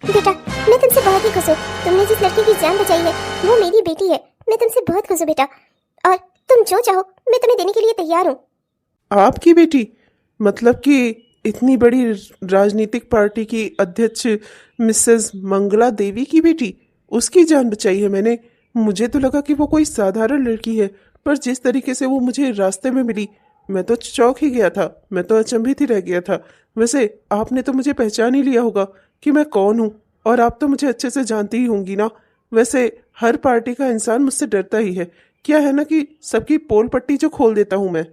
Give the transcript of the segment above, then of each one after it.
बेटा, मैं तुमसे बहुत ही खुश हूँ। तुमने जिस लड़की की जान बचाई है वो मेरी बेटी है। मैं तुमसे बहुत खुश हूँ बेटा, और तुम जो चाहो मैं तुम्हें देने के लिए तैयार हूँ। आपकी बेटी? मतलब कि इतनी बड़ी राजनीतिक पार्टी की अध्यक्ष मिसेस मंगला देवी की बेटी, उसकी जान बचाई है मैंने। मुझे तो लगा कि वो कोई साधारण लड़की है, पर जिस तरीके से वो मुझे रास्ते में मिली मैं तो चौंक ही गया था। मैं तो अचंभित ही रह गया था। वैसे आपने तो मुझे पहचान ही लिया होगा कि मैं कौन हूँ, और आप तो मुझे अच्छे से जानती ही होंगी ना। वैसे हर पार्टी का इंसान मुझसे डरता ही है। क्या है ना कि सबकी पोल पट्टी जो खोल देता हूँ मैं।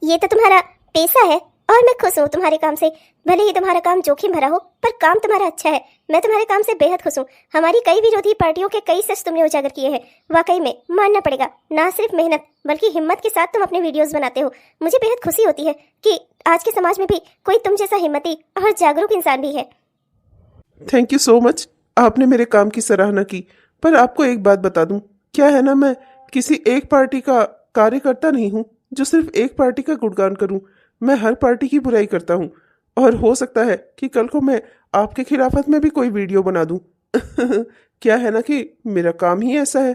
ये तो तुम्हारा पेशा है और मैं खुश हूँ तुम्हारे काम से। भले ही तुम्हारा काम जोखिम भरा हो, पर काम तुम्हारा अच्छा है। मैं तुम्हारे काम से बेहद खुश हूँ। हमारी कई विरोधी पार्टियों के कई सच तुमने उजागर किए हैं। वाकई में मानना पड़ेगा, ना सिर्फ मेहनत बल्कि हिम्मत के साथ तुम अपने वीडियोस बनाते हो। मुझे बेहद खुशी होती है कि आज के समाज में भी कोई तुम जैसा हिम्मती और जागरूक इंसान भी है। Thank you so much. आपने मेरे काम की सराहना की। पर आपको एक बात बता दूं, क्या है ना, मैं किसी एक पार्टी का कार्यकर्ता नहीं हूं जो सिर्फ एक पार्टी का गुणगान करूं। मैं हर पार्टी की बुराई करता हूं, और हो सकता है कि कल को मैं आपके खिलाफत में भी कोई वीडियो बना दूं। क्या है ना कि मेरा काम ही ऐसा है।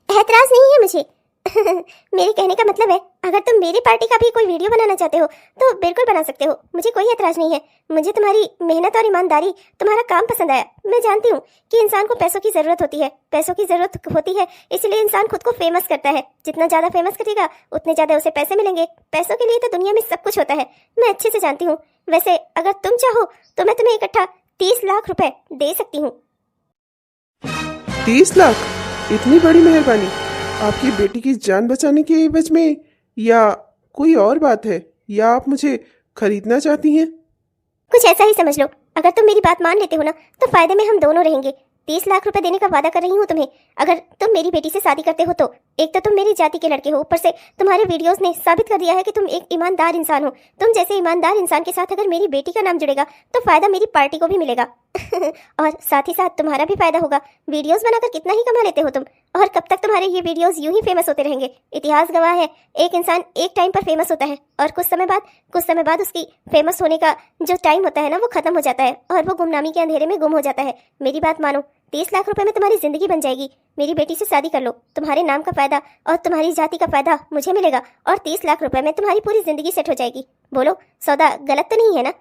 एतराज नहीं है मुझे। मेरे कहने का मतलब है, अगर तुम मेरी पार्टी का भी कोई वीडियो बनाना चाहते हो तो बिल्कुल बना सकते हो। मुझे कोई एतराज नहीं है। मुझे तुम्हारी मेहनत और ईमानदारी, तुम्हारा काम पसंद आया। मैं जानती हूँ कि इंसान को पैसों की जरूरत होती है, पैसों की जरूरत होती है, इसलिए इंसान खुद को फेमस करता है। जितना ज्यादा फेमस करेगा उतने ज्यादा उसे पैसे मिलेंगे। पैसों के लिए तो दुनिया में सब कुछ होता है, मैं अच्छे से जानती हूँ। वैसे अगर तुम चाहो तो मैं तुम्हें इकट्ठा 30 लाख रुपए दे सकती हूँ। 30 लाख? इतनी बड़ी मेहरबानी आपकी बेटी की जान बचाने के एवज में, या कोई और बात है, या आप मुझे खरीदना चाहती हैं? कुछ ऐसा ही समझ लो। अगर तुम मेरी बात मान लेते हो ना तो फायदे में हम दोनों रहेंगे। 30 लाख रुपए देने का वादा कर रही हूँ तुम्हें, अगर तुम मेरी बेटी से शादी करते हो तो। एक तो तुम मेरी जाति के लड़के हो, ऊपर से तुम्हारे वीडियोस ने साबित कर दिया है कि तुम एक ईमानदार इंसान हो। तुम जैसे ईमानदार इंसान के साथ अगर मेरी बेटी का नाम जुड़ेगा तो फायदा मेरी पार्टी को भी मिलेगा। और साथ ही साथ तुम्हारा भी फायदा होगा। वीडियोस बनाकर कितना ही कमा लेते हो तुम, और कब तक तुम्हारे ये वीडियोस यूं ही फेमस होते रहेंगे। इतिहास गवाह है, एक इंसान एक टाइम पर फेमस होता है और कुछ समय बाद उसकी फेमस होने का जो टाइम होता है ना वो खत्म हो जाता है, और वो गुमनामी के अंधेरे में गुम हो जाता है। मेरी बात मानो, 30 लाख रुपए में तुम्हारी जिंदगी बन जाएगी। मेरी बेटी से शादी कर लो, तुम्हारे नाम का फायदा और तुम्हारी जाति का फायदा मुझे मिलेगा, और 30 लाख रुपए में तुम्हारी पूरी जिंदगी सेट हो जाएगी। बोलो, सौदा गलत तो नहीं है ना?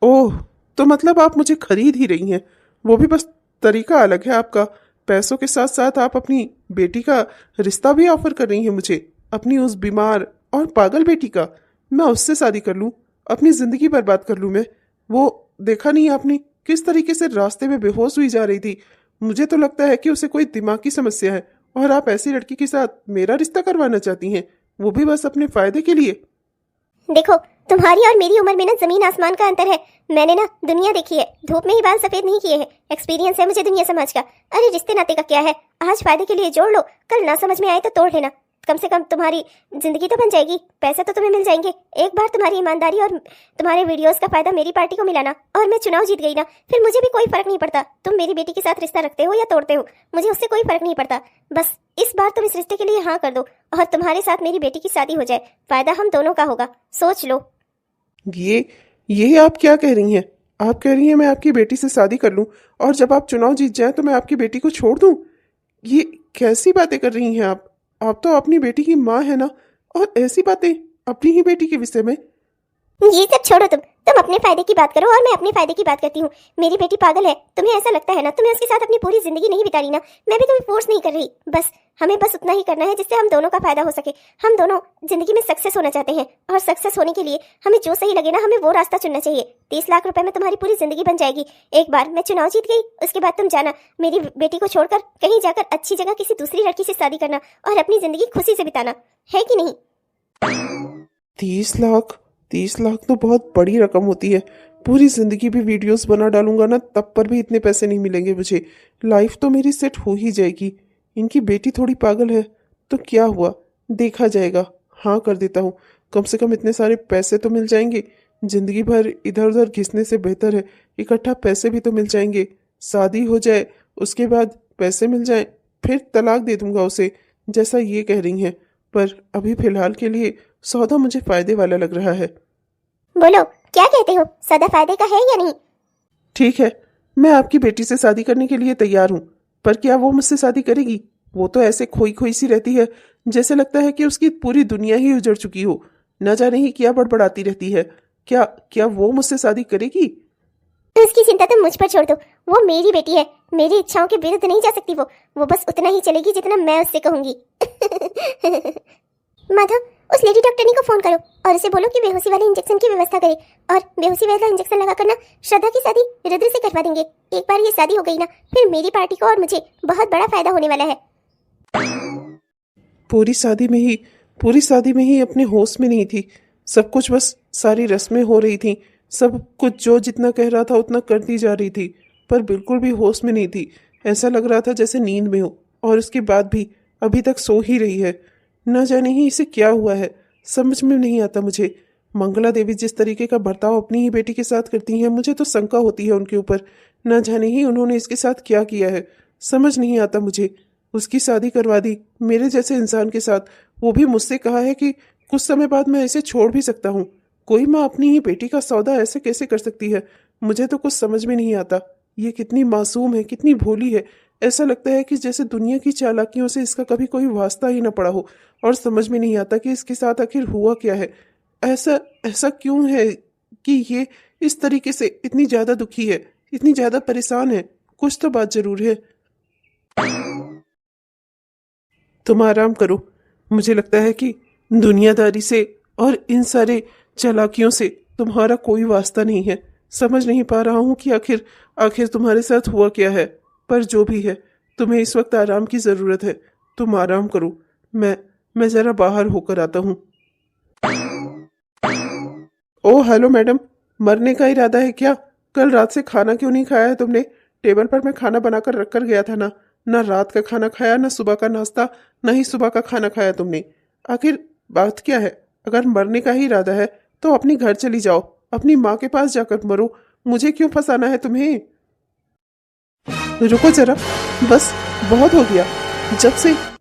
ओह, तो मतलब आप मुझे खरीद ही रही हैं। वो भी बस तरीका अलग है आपका। पैसों के साथ साथ आप अपनी बेटी का रिश्ता भी ऑफर कर रही हैं मुझे, अपनी उस बीमार और पागल बेटी का। मैं उससे शादी कर लूं, अपनी जिंदगी बर्बाद कर लूं मैं। वो देखा नहीं आपने किस तरीके से रास्ते में बेहोश हुई जा रही थी? मुझे तो लगता है कि उसे कोई दिमाग की समस्या है, और आप ऐसी लड़की के साथ मेरा रिश्ता करवाना चाहती हैं, वो भी बस अपने फायदे के लिए। देखो, तुम्हारी और मेरी उम्र में ना जमीन आसमान का अंतर है। मैंने ना दुनिया देखी है, धूप में ही बाल सफेद नहीं किए हैं। एक्सपीरियंस है मुझे दुनिया समाज का। अरे रिश्ते नाते का क्या है, आज फायदे के लिए जोड़ लो, कल ना समझ में आए तो तोड़ लेना। कम से कम तुम्हारी जिंदगी तो बन जाएगी, पैसे तो तुम्हें मिल जाएंगे। एक बार तुम्हारी ईमानदारी और तुम्हारे वीडियोस का फायदा मेरी पार्टी को मिला ना, और मैं चुनाव जीत गई ना, फिर मुझे भी कोई फर्क नहीं पड़ता तुम मेरी बेटी के साथ रिश्ता रखते हो या तोड़ते हो। मुझे उससे कोई फर्क नहीं पड़ता। बस इस बार तुम इस रिश्ते के लिए हाँ कर दो और तुम्हारे साथ मेरी बेटी की शादी हो जाए। फायदा हम दोनों का होगा, सोच लो। ये आप क्या कह रही हैं? आप कह रही हैं मैं आपकी बेटी से शादी कर लूं, और जब आप चुनाव जीत जाएं तो मैं आपकी बेटी को छोड़ दूं? ये कैसी बातें कर रही हैं आप तो अपनी बेटी की माँ है ना, और ऐसी बातें अपनी ही बेटी के विषय में। ये सब छोड़ो, तुम अपने फायदे की बात करो और मैं अपने फायदे की बात करती हूँ। मेरी बेटी पागल है, तुम्हें ऐसा लगता है ना? तुम्हें उसके साथ अपनी पूरी जिंदगी नहीं बिता रही ना? मैं भी तुम्हें फोर्स नहीं कर रही। हमें बस उतना ही करना है जिससे हम दोनों का फायदा हो सके। हम दोनों जिंदगी में सक्सेस होना चाहते हैं, और सक्सेस होने के लिए हमें जो सही लगे ना, हमें वो रास्ता चुनना चाहिए। 30 लाख रुपए में तुम्हारी पूरी जिंदगी बन जाएगी। एक बार मैं चुनाव जीत गई, उसके बाद तुम जाना मेरी बेटी को छोड़कर कहीं जाकर अच्छी जगह किसी दूसरी लड़की से शादी करना, और अपनी जिंदगी खुशी से बिताना, है कि नहीं? 30 लाख तो बहुत बड़ी रकम होती है। पूरी जिंदगी भी वीडियोस बना डालूंगा ना, तब पर भी इतने पैसे नहीं मिलेंगे मुझे। लाइफ तो मेरी सेट हो ही जाएगी। इनकी बेटी थोड़ी पागल है तो क्या हुआ, देखा जाएगा। हाँ कर देता हूँ, कम से कम इतने सारे पैसे तो मिल जाएंगे। जिंदगी भर इधर उधर घिसने से बेहतर है इकट्ठा पैसे भी तो मिल जाएंगे। शादी हो जाए, उसके बाद पैसे मिल जाए, फिर तलाक दे दूंगा उसे, जैसा ये कह रही हैं। पर अभी फिलहाल के लिए सौदा मुझे फायदे वाला लग रहा है। बोलो, क्या कहते हो? सदा फायदे का है या नहीं? ठीक है, मैं आपकी बेटी से शादी करने के लिए तैयार हूँ, पर क्या वो मुझसे शादी करेगी? वो तो ऐसे खोई खोई सी रहती है, जैसे लगता है कि उसकी पूरी दुनिया ही उजड़ चुकी हो। न जाने ही क्या बड़बड़ाती रहती है। क्या क्या वो मुझसे शादी करेगी? उसकी चिंता तुम मुझ पर छोड़ दो। वो मेरी बेटी है, मेरी इच्छाओं के विरुद्ध नहीं जा सकती। वो बस उतना ही चलेगी जितना मैं उससे कहूंगी। माधव, उस लेडी डॉक्टरनी को फोन करो और उसे बोलो कि बेहोशी वाले इंजेक्शन की व्यवस्था करे। और बेहोशी वाला इंजेक्शन लगा करना श्रद्धा की शादी रुद्र से करवा देंगे। एक बार ये शादी हो गई ना, फिर मेरी पार्टी को और मुझे बहुत बड़ा फायदा होने वाला है। पूरी शादी में ही अपने होश में नहीं थी। सब कुछ बस सारी रस्में हो रही थी। सब कुछ जो जितना कह रहा था उतना करती जा रही थी, पर बिल्कुल भी होश में नहीं थी। ऐसा लग रहा था जैसे नींद में हो, और उसके बाद भी अभी तक सो ही रही है। न जाने ही इसे क्या हुआ है, समझ में नहीं आता मुझे। मंगला देवी जिस तरीके का बर्ताव अपनी ही बेटी के साथ करती हैं, मुझे तो शंका होती है उनके ऊपर। न जाने ही उन्होंने इसके साथ क्या किया है, समझ नहीं आता मुझे। उसकी शादी करवा दी मेरे जैसे इंसान के साथ, वो भी मुझसे कहा है कि कुछ समय बाद मैं इसे छोड़ भी सकता हूँ। कोई माँ अपनी ही बेटी का सौदा ऐसे कैसे कर सकती है? मुझे तो कुछ समझ में नहीं आता। ये कितनी मासूम है, कितनी भोली है। ऐसा लगता है कि जैसे दुनिया की चालाकियों से इसका कभी कोई वास्ता ही न पड़ा हो, और समझ में नहीं आता कि इसके साथ आखिर हुआ क्या है। ऐसा ऐसा क्यों है कि ये इस तरीके से इतनी ज्यादा दुखी है, इतनी ज्यादा परेशान है? कुछ तो बात जरूर है। तुम आराम करो। मुझे लगता है कि दुनियादारी से और इन सारे चालाकियों से तुम्हारा कोई वास्ता नहीं है। समझ नहीं पा रहा हूं कि आखिर आखिर तुम्हारे साथ हुआ क्या है। पर जो भी है, तुम्हें इस वक्त आराम की जरूरत है। तुम आराम करो। मैं जरा बाहर होकर आता हूँ। ओ हेलो मैडम, मरने का इरादा है क्या? कल रात से खाना क्यों नहीं खाया है तुमने? टेबल पर मैं खाना बनाकर रख कर गया था ना। ना रात का खाना खाया, ना सुबह का नाश्ता, ना ही सुबह का खाना खाया तुमने। आखिर बात क्या है? अगर मरने का ही इरादा है तो अपनी घर चली जाओ, अपनी माँ के पास जाकर मरो। मुझे क्यों फंसाना है तुम्हें? रुको जरा, बस बहुत हो गया।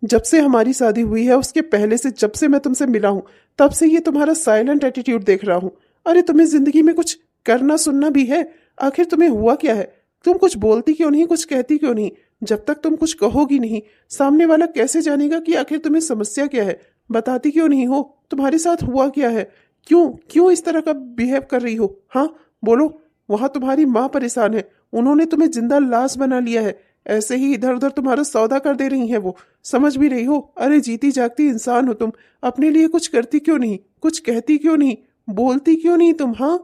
जब से हमारी शादी हुई है, उसके पहले से जब से मैं तुमसे मिला हूं, तब से ये तुम्हारा साइलेंट एटीट्यूड देख रहा हूं। अरे तुम्हें जिंदगी में कुछ करना सुनना भी है? आखिर तुम्हें हुआ क्या है? तुम कुछ बोलती क्यों नहीं, कुछ कहती क्यों नहीं? जब तक तुम कुछ कहोगी नहीं, सामने वाला कैसे जानेगा कि आखिर तुम्हें समस्या क्या है? बताती क्यों नहीं हो? तुम्हारे साथ हुआ क्या है? क्यों क्यों इस तरह का बिहेव कर रही हो? हाँ बोलो। वहां तुम्हारी माँ परेशान है, उन्होंने तुम्हें जिंदा लाश बना लिया है। ऐसे ही इधर उधर तुम्हारा सौदा कर दे रही हैं वो। समझ भी रही हो? अरे जीती जागती इंसान हो तुम, अपने लिए कुछ करती क्यों नहीं, कुछ कहती क्यों नहीं, बोलती क्यों नहीं तुम? हाँ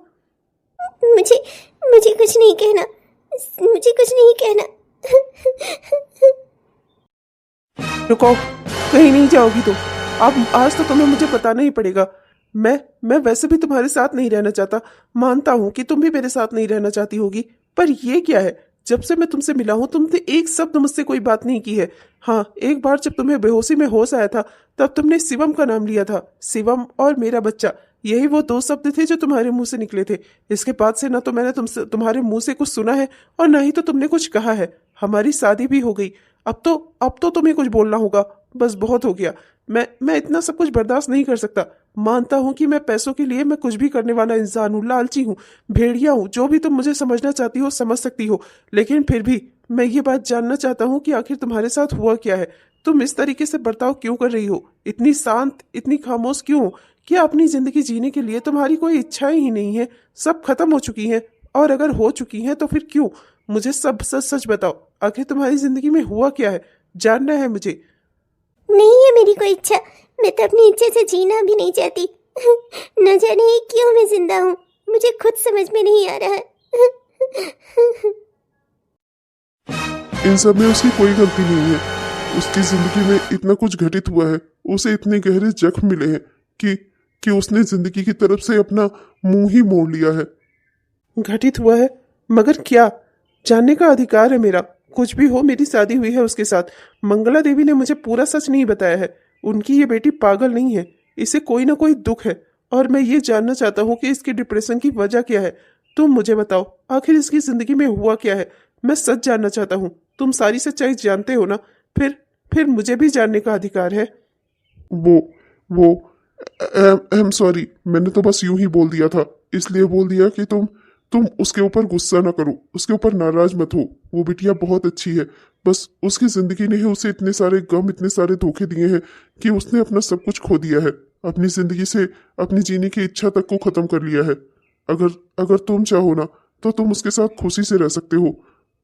मुझे मुझे कुछ नहीं कहना, मुझे कुछ नहीं कहना। रुको, कहीं नहीं जाओगी तुम। अब आज तो तुम्हें मुझे बताना ही पड़ेगा। मैं वैसे भी तुम्हारे साथ नहीं रहना चाहता। मानता हूं कि तुम भी मेरे साथ नहीं रहना चाहती होगी, पर ये क्या है? जब से मैं तुमसे मिला हूं, तुमने एक शब्द मुझसे कोई बात नहीं की है। हाँ, एक बार जब तुम्हें बेहोशी में होश आया था, तब तुमने शिवम का नाम लिया था। शिवम और मेरा बच्चा, यही वो दो शब्द थे जो तुम्हारे मुंह से निकले थे। इसके बाद से ना तो मैंने तुमसे तुम्हारे मुंह से कुछ सुना है, और ना ही तो तुमने कुछ कहा है। हमारी शादी भी हो गई। अब तो तुम्हें कुछ बोलना होगा। बस बहुत हो गया। मैं इतना सब कुछ बर्दाश्त नहीं कर सकता। मानता हूं कि मैं पैसों के लिए मैं कुछ भी करने वाला इंसान हूं, लालची हूं, भेड़िया हूं। जो भी तुम मुझे समझना चाहती हो समझ सकती हो, लेकिन फिर भी मैं ये बात जानना चाहता हूं कि आखिर तुम्हारे साथ हुआ क्या है? तुम इस तरीके से बर्ताव क्यों कर रही हो? इतनी शांत, इतनी खामोश क्यों? क्या अपनी जिंदगी जीने के लिए तुम्हारी कोई इच्छाएं ही नहीं है? सब खत्म हो चुकी हैं? और अगर हो चुकी हैं तो फिर क्यों? मुझे सब सच सच बताओ। आखिर तुम्हारी जिंदगी में हुआ क्या है? जानना है मुझे। नहीं है मेरी कोई इच्छा, मैं तो अपनी इच्छा से जीना भी नहीं चाहती। न जाने क्यों मैं जिंदा हूँ, मुझे खुद समझ में नहीं आ रहा है। इन सब में उसकी कोई गलती नहीं है। उसकी जिंदगी में इतना कुछ घटित हुआ है, उसे इतने गहरे जख्म मिले हैं कि उसने जिंदगी की तरफ से अपना मुंह ही मोड़ लिया है। घटित हुआ है? मगर क्या? जानने का अधिकार है मेरा। कुछ भी हो, मेरी शादी हुई है उसके साथ। मंगला देवी ने मुझे पूरा सच नहीं बताया है। उनकी ये बेटी पागल नहीं है, इसे कोई ना कोई दुख है, और मैं ये जानना चाहता हूँ कि इसके डिप्रेशन की वजह क्या है। तुम मुझे बताओ, आखिर इसकी जिंदगी में हुआ क्या है? मैं सच जानना चाहता हूँ। तुम सारी सच्चाई जानते हो ना? फिर मुझे भी जानने का अधिकार है। वो आई एम सॉरी, मैंने तो बस यूं ही बोल दिया था। इसलिए बोल दिया कि तुम तुम उसके ऊपर गुस्सा ना करो, उसके ऊपर नाराज मत हो। वो बिटिया बहुत अच्छी है, बस उसकी जिंदगी ने ही उसे इतने सारे गम, इतने सारे धोखे दिए हैं कि उसने अपना सब कुछ खो दिया है। अपनी जिंदगी से अपनी जीने की इच्छा तक को खत्म कर लिया है। अगर अगर तुम चाहो ना तो तुम उसके साथ खुशी से रह सकते हो।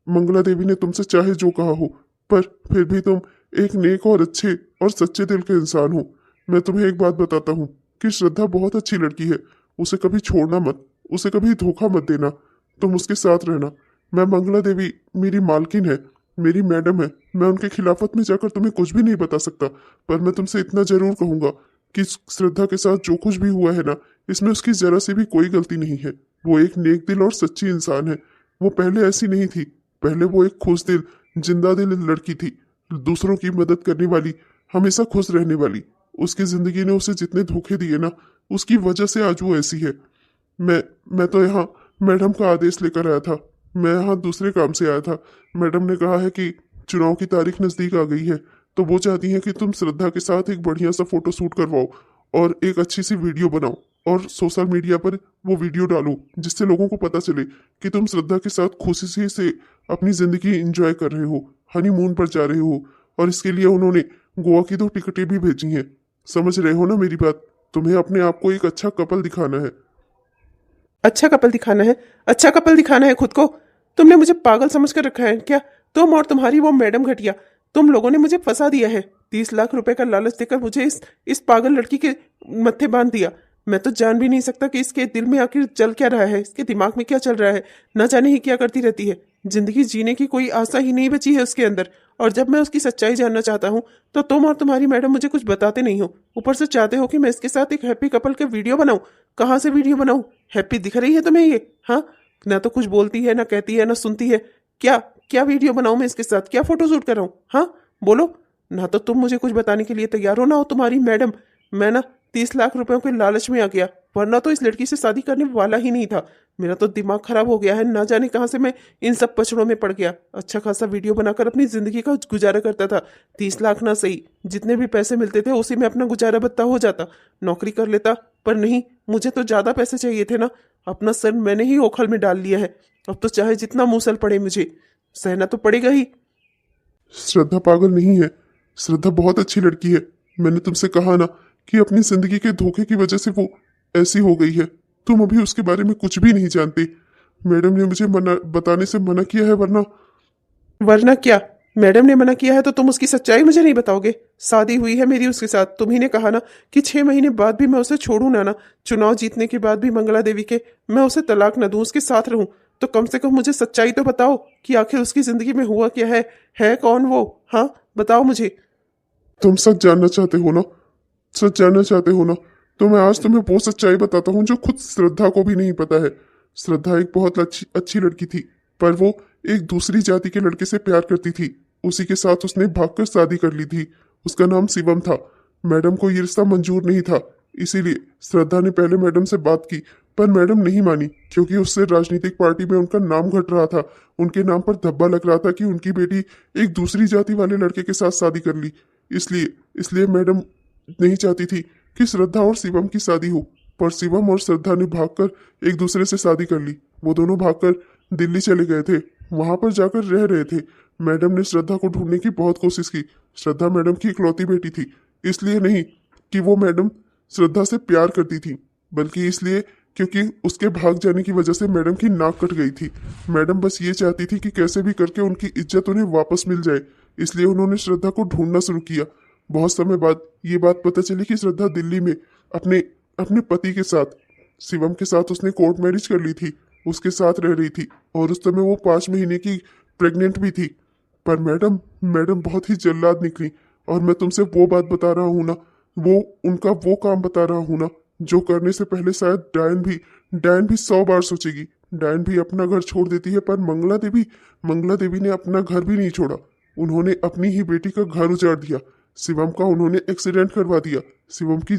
मंगला देवी ने तुमसे चाहे जो कहा हो, पर फिर भी तुम एक नेक और अच्छे और सच्चे दिल के इंसान हो। मैं तुम्हें एक बात बताता हूँ कि श्रद्धा बहुत अच्छी लड़की है। उसे कभी छोड़ना मत, उसे कभी धोखा मत देना, तुम उसके साथ रहना। मैं मंगला देवी मेरी मालकिन है, मेरी मैडम है। मैं उनके खिलाफत में जाकर तुम्हें कुछ भी नहीं बता सकता, पर मैं तुमसे इतना जरूर कहूंगा कि श्रद्धा के साथ जो कुछ भी हुआ है ना, इसमें उसकी जरा सी भी कोई गलती नहीं है। वो एक नेक दिल और सच्ची इंसान है। वो पहले ऐसी नहीं थी। पहले वो एक खुश दिल, जिंदा दिल लड़की थी, दूसरों की मदद करने वाली, हमेशा खुश रहने वाली। उसकी जिंदगी ने उसे जितने धोखे दिए ना, उसकी वजह से आज वो ऐसी है। मैं तो यहाँ मैडम का आदेश लेकर आया था। मैं यहाँ दूसरे काम से आया था। मैडम ने कहा है कि चुनाव की तारीख नज़दीक आ गई है, तो वो चाहती हैं कि तुम श्रद्धा के साथ एक बढ़िया सा फोटो शूट करवाओ और एक अच्छी सी वीडियो बनाओ और सोशल मीडिया पर वो वीडियो डालो, जिससे लोगों को पता चले कि तुम श्रद्धा के साथ खुशी से अपनी ज़िंदगी एंजॉय कर रहे हो, हनीमून पर जा रहे हो। और इसके लिए उन्होंने गोवा की 2 टिकटें भी भेजी हैं। समझ रहे हो ना मेरी बात? तुम्हें अपने आप को एक अच्छा कपल दिखाना है। अच्छा कपल दिखाना है? अच्छा कपल दिखाना है खुद को? तुमने मुझे पागल समझ कर रखा है क्या? तुम और तुम्हारी वो मैडम घटिया, तुम लोगों ने मुझे फंसा दिया है। 30 लाख रुपए का लालच देकर मुझे इस पागल लड़की के मत्थे बांध दिया। मैं तो जान भी नहीं सकता कि इसके दिल में आखिर चल क्या रहा है, इसके दिमाग में क्या चल रहा है। न जाने ही क्या करती रहती है। जिंदगी जीने की कोई आशा ही नहीं बची है उसके अंदर। और जब मैं उसकी सच्चाई जानना चाहता हूँ तो तुम और तुम्हारी मैडम मुझे कुछ बताते नहीं हो। ऊपर से चाहते हो कि मैं इसके साथ एक हैप्पी कपल के वीडियो बनाऊं। कहाँ से वीडियो बनाऊं? हैप्पी दिख रही है तुम्हें ये? हाँ, ना तो कुछ बोलती है, ना कहती है, ना सुनती है। क्या क्या वीडियो बनाऊं मैं इसके साथ? क्या फोटो शूट कराऊं? हाँ बोलो। ना तो तुम मुझे कुछ बताने के लिए तैयार हो, ना हो तुम्हारी मैडम। मैं ना 30 लाख रुपयों के लालच में आ गया, वरना तो इस लड़की से शादी करने वाला ही नहीं था। मेरा तो दिमाग खराब हो गया है, ना जाने कहाँ से मैं इन सब पचड़ों में पड़ गया। अच्छा खासा वीडियो बनाकर अपनी जिंदगी का गुजारा करता था। 30 लाख ना सही, जितने भी पैसे मिलते थे उसी में अपना गुजारा बत्ता हो जाता, नौकरी कर लेता। पर नहीं, मुझे तो ज्यादा पैसे चाहिए थे ना। अपना सर मैंने ही ओखल में डाल लिया है। अब तो चाहे जितना मूसल पड़े मुझे सहना तो पड़ेगा ही। श्रद्धा पागल नहीं है। श्रद्धा बहुत अच्छी लड़की है। मैंने तुमसे कहा ना कि अपनी जिंदगी के धोखे की वजह से वो ऐसी हो गई है। तुम अभी उसके बारे में कुछ भी नहीं जानते। मैडम ने मुझे बताने से मना किया है, वरना क्या? मैडम ने मना किया है तो तुम उसकी सच्चाई मुझे नहीं बताओगे? शादी हुई है मेरी उसके साथ। तुम्ही ने कहा ना कि 6 महीने बाद भी मैं उसे छोड़ू ना, चुनाव जीतने के बाद भी मंगला देवी के मैं उसे तलाक न दूं, उसके साथ रहूं। तो कम से कम मुझे सच्चाई तो बताओ कि आखिर उसकी जिंदगी में हुआ क्या है कौन वो? हाँ बताओ मुझे। तुम सच जानना चाहते हो ना? सच जानना चाहते हो ना? तो मैं आज तुम्हें वो सच्चाई बताता हूँ जो खुद श्रद्धा को भी नहीं पता है। श्रद्धा एक बहुत अच्छी लड़की थी, पर वो एक दूसरी जाति के लड़के से प्यार करती थी। उसी के साथ उसने भागकर शादी कर ली थी। उसका नाम शिवम था। मैडम को ये रिश्ता मंजूर नहीं था, इसीलिए श्रद्धा ने पहले मैडम से बात की, पर मैडम नहीं मानी, क्योंकि उससे राजनीतिक पार्टी में उनका नाम घट रहा था। उनके नाम पर धब्बा लग रहा था कि उनकी बेटी एक दूसरी जाति वाले लड़के के साथ शादी कर ली। इसलिए इसलिए मैडम नहीं चाहती थी कि श्रद्धा और शिवम की शादी हो। पर शिवम और श्रद्धा ने भागकर एक दूसरे से शादी कर ली। वो दोनों भागकर दिल्ली चले गए थे, वहां पर जाकर रह रहे थे। मैडम ने श्रद्धा को ढूंढने की बहुत कोशिश की। श्रद्धा मैडम की इकलौती बेटी थी, इसलिए नहीं कि वो मैडम श्रद्धा से प्यार करती थी, बल्कि इसलिए क्योंकि उसके भाग जाने की वजह से मैडम की नाक कट गई थी। मैडम बस ये चाहती थी कि कैसे भी करके उनकी इज्जत उन्हें वापस मिल जाए, इसलिए उन्होंने श्रद्धा को ढूंढना शुरू किया। बहुत समय बाद ये बात पता चली कि श्रद्धा दिल्ली में अपने अपने पति के साथ, शिवम के साथ उसने कोर्ट मैरिज कर ली थी, उसके साथ रह रही थी, और उस समय वो 5 महीने की प्रेग्नेंट भी थी। पर मैडम बहुत ही जल्लाद निकली। और मैं तुमसे वो बात बता रहा हूँ ना, उनका वो काम बता रहा हूँ ना, जो करने से पहले शायद डायन भी 100 बार सोचेगी। डायन भी अपना घर छोड़ देती है, पर मंगला देवी ने अपना घर भी नहीं छोड़ा। उन्होंने अपनी ही बेटी का घर उजाड़ दिया। शिवम का उन्होंने एक्सीडेंट करवा दिया। शिवम की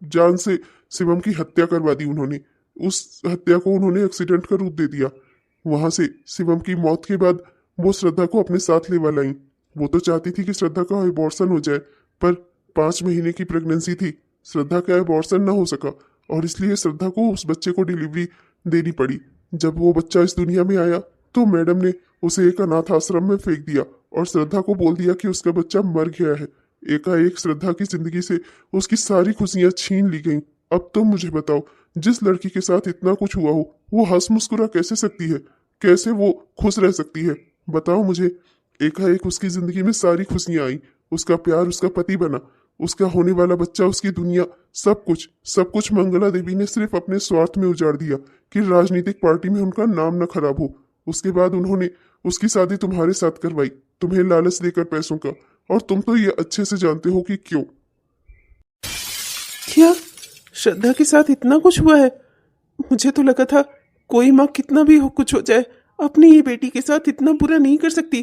जान से शिवम की हत्या करवा दी उन्होंने। उस हत्या को उन्होंने एक्सीडेंट का रूप दे दिया। वहां से शिवम की मौत के बाद वो श्रद्धा को अपने साथ ले वाला आई। वो तो चाहती थी कि श्रद्धा का अबॉर्शन हो जाए, पर 5 महीने की प्रेगनेंसी थी। श्रद्धा का अबॉर्शन ना हो सका और इसलिए श्रद्धा को उस बच्चे को डिलीवरी देनी पड़ी। जब वो बच्चा इस दुनिया में आया तो मैडम ने उसे एक अनाथ आश्रम में फेंक दिया और श्रद्धा को बोल दिया कि उसका बच्चा मर गया है। एकाएक श्रद्धा की जिंदगी से उसकी सारी खुशियां छीन ली गईं। अब तुम मुझे बताओ, जिस लड़की के साथ इतना कुछ हुआ हो वो हंस मुस्कुरा कैसे सकती है? कैसे वो खुश रह सकती है? बताओ मुझे। एकाएक उसकी जिंदगी में सारी खुशियां आई, उसका प्यार उसका पति बना, उसका होने वाला बच्चा, उसकी दुनिया, सब कुछ मंगला देवी ने सिर्फ अपने स्वार्थ में उजाड़ दिया कि राजनीतिक पार्टी में उनका नाम न खराब हो। उसके बाद उन्होंने उसकी शादी तुम्हारे साथ करवाई, तुम्हें लालच देकर पैसों का, और तुम तो ये अच्छे से जानते हो कि क्यों। क्या श्रद्धा के साथ इतना कुछ हुआ है? मुझे तो लगा था कोई माँ कितना भी कुछ हो जाए अपनी ही बेटी के साथ इतना बुरा नहीं कर सकती।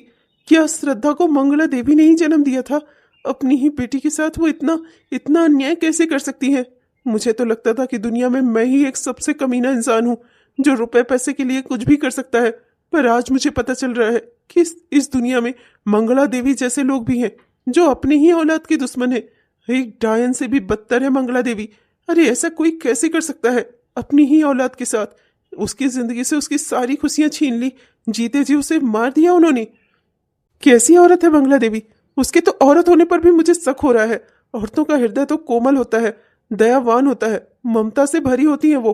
क्या श्रद्धा को मंगला देवी ने ही जन्म दिया था? अपनी ही बेटी के साथ वो इतना इतना अन्याय कैसे कर सकती है? मुझे तो लगता था कि दुनिया में मैं ही एक सबसे कमीना इंसान हूँ जो रुपए पैसे के लिए कुछ भी कर सकता है, पर आज मुझे पता चल रहा है कि इस दुनिया में मंगला देवी जैसे लोग भी हैं जो अपनी ही औलाद के दुश्मन है। एक डायन से भी बदतर है मंगला देवी। अरे ऐसा कोई कैसे कर सकता है अपनी ही औलाद के साथ? उसकी जिंदगी से उसकी सारी खुशियां छीन ली, जीते जी उसे मार दिया उन्होंने। कैसी औरत है मंगला देवी? उसके तो औरत होने पर भी मुझे शक हो रहा है। औरतों का हृदय तो कोमल होता है, दयावान होता है, ममता से भरी होती है वो।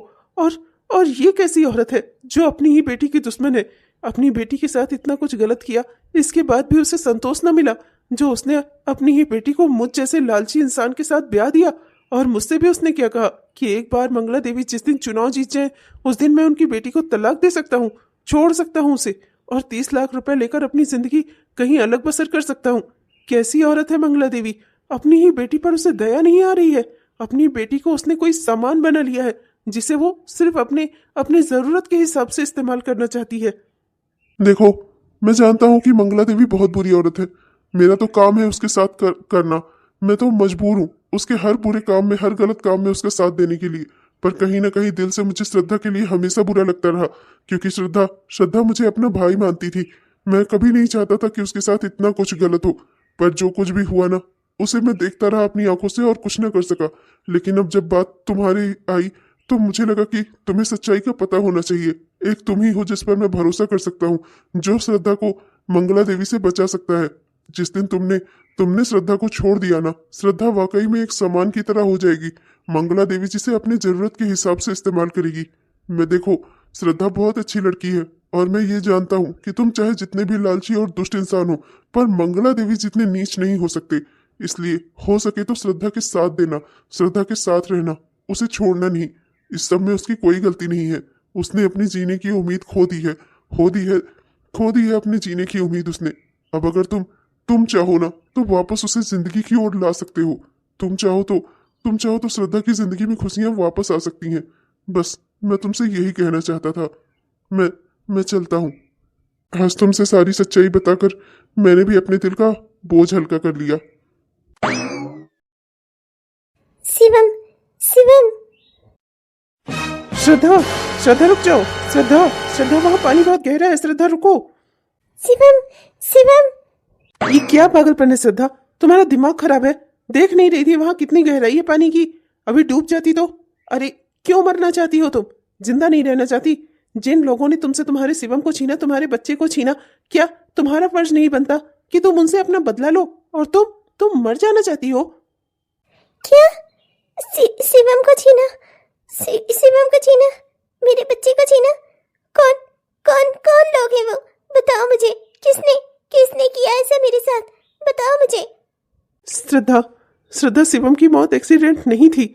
और ये कैसी औरत है जो अपनी ही बेटी की दुश्मन है? अपनी बेटी के साथ इतना कुछ गलत किया, इसके बाद भी उसे संतोष न मिला जो उसने अपनी ही बेटी को मुझ जैसे लालची इंसान के साथ ब्याह दिया। और मुझसे भी उसने क्या कहा कि एक बार मंगला देवी जिस दिन चुनाव जीत जाए उस दिन मैं उनकी बेटी को तलाक दे सकता हूँ, छोड़ सकता हूँ उसे, और 30 लाख रुपए लेकर अपनी जिंदगी कहीं अलग बसर कर सकता हूँ। कैसी औरत है मंगला देवी? अपनी ही बेटी पर उसे दया नहीं आ रही है। अपनी बेटी को उसने कोई सामान बना लिया है जिसे वो सिर्फ अपने जरूरत के हिसाब से इस्तेमाल करना चाहती है। देखो, मैं जानता हूँ कि मंगला देवी बहुत बुरी औरत है। मेरा तो काम है उसके साथ करना। मैं तो मजबूर हूँ उसके हर बुरे काम में, हर गलत काम में उसका साथ देने के लिए। पर कहीं ना कहीं दिल से मुझे श्रद्धा के लिए हमेशा बुरा लगता रहा, क्योंकि श्रद्धा मुझे अपना भाई मानती थी। मैं कभी नहीं चाहता था कि उसके साथ इतना कुछ गलत हो, पर जो कुछ भी हुआ ना, उसे मैं देखता रहा अपनी आंखों से और कुछ ना कर सका। लेकिन अब जब बात तुम्हारी आई तो मुझे लगा कि तुम्हें सच्चाई का पता होना चाहिए। एक तुम ही हो जिस पर मैं भरोसा कर सकता हूँ, जो श्रद्धा को मंगला देवी से बचा सकता है। जिस दिन तुमने श्रद्धा को छोड़ दिया ना, श्रद्धा वाकई में एक सामान की तरह हो जाएगी। मंगला देवी जिसे अपनी जरूरत के हिसाब से इस्तेमाल करेगी। मैं देखो, श्रद्धा बहुत अच्छी लड़की है और मैं ये जानता हूँ कि तुम चाहे जितने भी लालची और दुष्ट इंसान हो, पर मंगला देवी जितने नीच नहीं हो सकते। इसलिए हो सके तो श्रद्धा के साथ देना, श्रद्धा के साथ रहना, उसे छोड़ना नहीं। इस सब में उसकी कोई गलती नहीं है। उसने अपनी जीने की उम्मीद खो दी है अपने जीने की उम्मीद उसने। अब अगर तुम चाहो ना तो वापस उसे जिंदगी की ओर ला सकते हो। तुम चाहो तो श्रद्धा की जिंदगी में खुशियां वापस आ सकती हैं। बस मैं तुमसे यही कहना चाहता था। मैं चलता हूँ। आज तुमसे सारी सच्चाई बताकर मैंने भी अपने दिल का बोझ हल्का कर लिया। शिवम, शिवम। श्रद्धा रुक जाओ। श्रद्धा वहाँ पानी बहुत गहरा है। श्रद्धा रुको। शिवम। ये क्या पागलपन है श्रद्धा? तुम्हारा दिमाग खराब है? देख नहीं रही थी वहां कितनी गहराई है पानी की? अभी डूब जाती तो। अरे क्यों मरना चाहती हो तुम? जिंदा नहीं रहना चाहती? जिन लोगों ने तुमसे तुम्हारे शिवम को छीना, तुम्हारे बच्चे को छीना, क्या तुम्हारा फर्ज नहीं बनता कि तुम उनसे अपना बदला लो? और तुम मर जाना चाहती हो? क्या? शिवम को छीना? शिवम को छीना? मेरे बच्चे को छीना? कौन लोग हैं वो? बताओ मुझे। किसने किया ऐसा मेरे साथ? बताओ मुझे। श्रद्धा, शिवम की मौत एक्सीडेंट नहीं थी।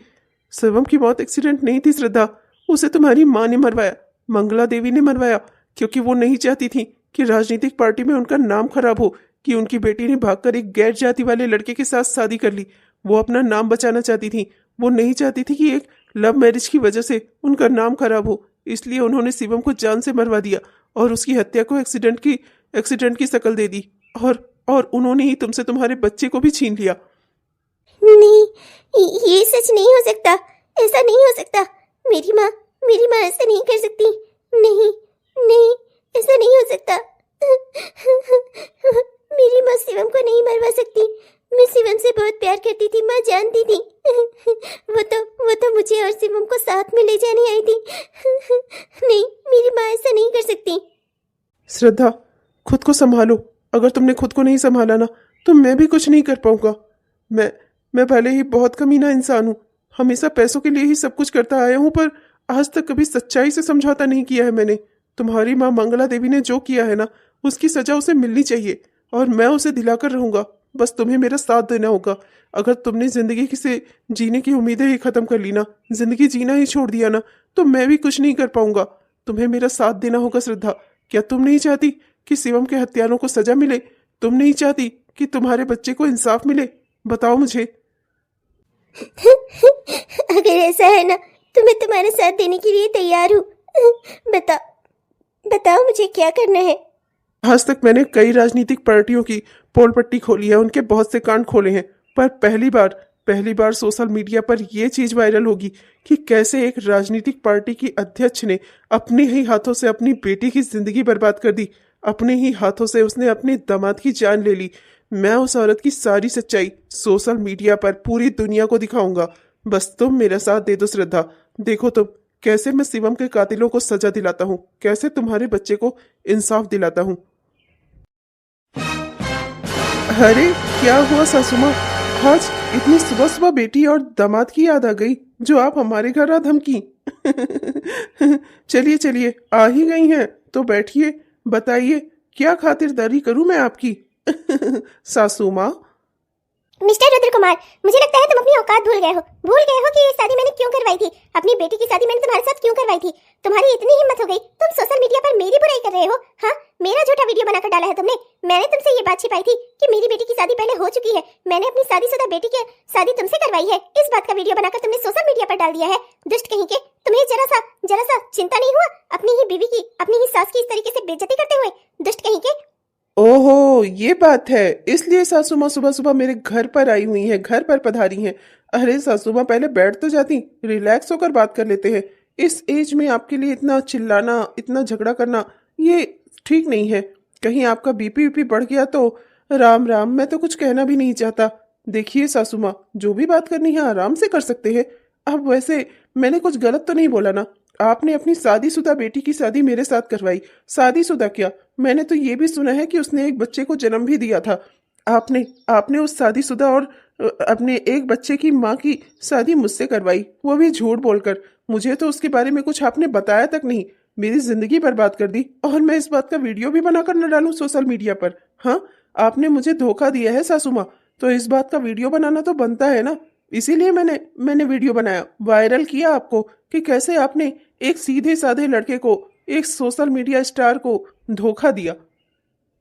शिवम की मौत एक्सीडेंट नहीं थी श्रद्धा। उसे तुम्हारी माँ ने मरवाया, मंगला देवी ने मरवाया, क्योंकि वो नहीं चाहती थी कि राजनीतिक पार्टी में उनका नाम खराब हो कि उनकी बेटी ने भागकर एक गैर जाति वाले लड़के के साथ शादी कर ली। वो अपना नाम बचाना चाहती थी। वो नहीं चाहती थी कि एक लव मैरिज की वजह से उनका नाम खराब हो। इसलिए उन्होंने शिवम को जान से मरवा दिया और उसकी हत्या को एक्सीडेंट की शक्ल दे दी। और उन्होंने ही तुमसे तुम्हारे बच्चे को भी छीन लिया। नहीं, ये सच नहीं हो सकता। ऐसा नहीं हो सकता। मेरी माँ ऐसा नहीं कर सकती। नहीं, ऐसा नहीं हो सकता। मेरी माँ शिवम को नहीं मरवा सकती। मैं शिवम से बहुत प्यार करती थी, माँ जानती थी। वो तो मुझे और शिवम को साथ में ले जाने आई थी। नहीं, मेरी माँ श्रद्धा, खुद को संभालो। अगर तुमने खुद को नहीं संभाला ना तो मैं भी कुछ नहीं कर पाऊंगा। मैं भले ही बहुत कमीना इंसान हूँ, हमेशा पैसों के लिए ही सब कुछ करता आया हूँ, पर आज तक कभी सच्चाई से समझौता नहीं किया है मैंने। तुम्हारी माँ मंगला देवी ने जो किया है ना, उसकी सजा उसे मिलनी चाहिए और मैं उसे दिलाकर रहूंगा। बस तुम्हें मेरा साथ देना होगा। अगर तुमने जिंदगी से जीने की उम्मीदें ही खत्म कर ली ना, जिंदगी जीना ही छोड़ दिया ना, तो मैं भी कुछ नहीं कर पाऊंगा। तुम्हें मेरा साथ देना होगा श्रद्धा। क्या तुम नहीं चाहती कि शिवम के हत्यारों को सजा मिले? तुम नहीं चाहती कि तुम्हारे बच्चे को इंसाफ मिले? बताओ मुझे। अगर ऐसा है ना तो मैं तुम्हारे साथ देने के लिए तैयार हूँ। बताओ मुझे क्या करना है। आज तक मैंने कई राजनीतिक पार्टियों की पोल पट्टी खोली है, उनके बहुत से कांड खोले हैं, पर पहली बार सोशल मीडिया पर यह चीज वायरल होगी कि कैसे एक राजनीतिक पार्टी की अध्यक्ष ने अपने ही हाथों से अपनी बेटी की जिंदगी बर्बाद कर दी। अपने ही हाथों से उसने अपने दामाद की जान ले ली। मैं उस औरत की सारी सच्चाई सोशल मीडिया पर पूरी दुनिया को दिखाऊंगा। बस तुम मेरा साथ दे दो श्रद्धा। देखो तुम कैसे मैं शिवम के कातिलों को सजा दिलाता हूँ, कैसे तुम्हारे बच्चे को इंसाफ दिलाता हूँ। अरे क्या हुआ सासू माँ, आज इतनी सुबह सुबह बेटी और दामाद की याद आ गई जो आप हमारे घर आ धमकी। चलिए चलिए, आ ही गई हैं तो बैठिए, बताइए क्या खातिरदारी करूं मैं आपकी। सासू माँ। मिस्टर रुद्र कुमार, मुझे लगता है तुम अपनी औकात भूल गए हो कि ये शादी मैंने क्यों करवाई थी। अपनी बेटी की शादी मैंने तुम्हारे साथ क्यों करवाई थी। तुम्हारी इतनी हिम्मत हो गई, तुम सोशल मीडिया पर मेरी बुराई कर रहे हो। हाँ, मेरा झूठा वीडियो बनाकर डाला है तुमने। मैंने तुमसे ये बात छिपाई थी कि मेरी बेटी की शादी पहले हो चुकी है। मैंने अपनी शादीशुदा बेटी की शादी तुमसे करवाई है, इस बात का वीडियो बनाकर तुमने सोशल मीडिया पर डाल दिया है। दुष्ट कहीं के, तुम्हें जरा सा चिंता नहीं हुआ अपनी ही बीवी की, अपनी ही सास की इस तरीके से बेइज्जती करते हुए? दुष्ट कहीं के। ओहो, ये बात है, इसलिए सासू माँ सुबह सुबह मेरे घर पर आई हुई हैं, घर पर पधारी हैं। अरे सासू माँ, पहले बैठ तो जाती, रिलैक्स होकर बात कर लेते हैं। इस एज में आपके लिए इतना चिल्लाना, इतना झगड़ा करना, ये ठीक नहीं है। कहीं आपका बीपी वीपी बढ़ गया तो राम राम, मैं तो कुछ कहना भी नहीं चाहता। देखिए सासू माँ, जो भी बात करनी है आराम से कर सकते हैं। अब वैसे मैंने कुछ गलत तो नहीं बोला ना? आपने अपनी शादीशुदा बेटी की शादी मेरे साथ करवाई। शादीशुदा क्या, मैंने तो ये भी सुना है कि उसने एक बच्चे को जन्म भी दिया था। आपने उस शादीशुदा और अपने एक बच्चे की माँ की शादी मुझसे करवाई, वो भी झूठ बोलकर। मुझे तो उसके बारे में कुछ आपने बताया तक नहीं। मेरी जिंदगी बर्बाद कर दी और मैं इस बात का वीडियो भी बनाकर न डालूं सोशल मीडिया पर। हाँ, आपने मुझे धोखा दिया है सासू माँ, तो इस बात का वीडियो बनाना तो बनता है ना। इसीलिए मैंने वीडियो बनाया, वायरल किया आपको कि कैसे आपने एक सीधे साधे लड़के को, एक सोशल मीडिया स्टार को धोखा दिया।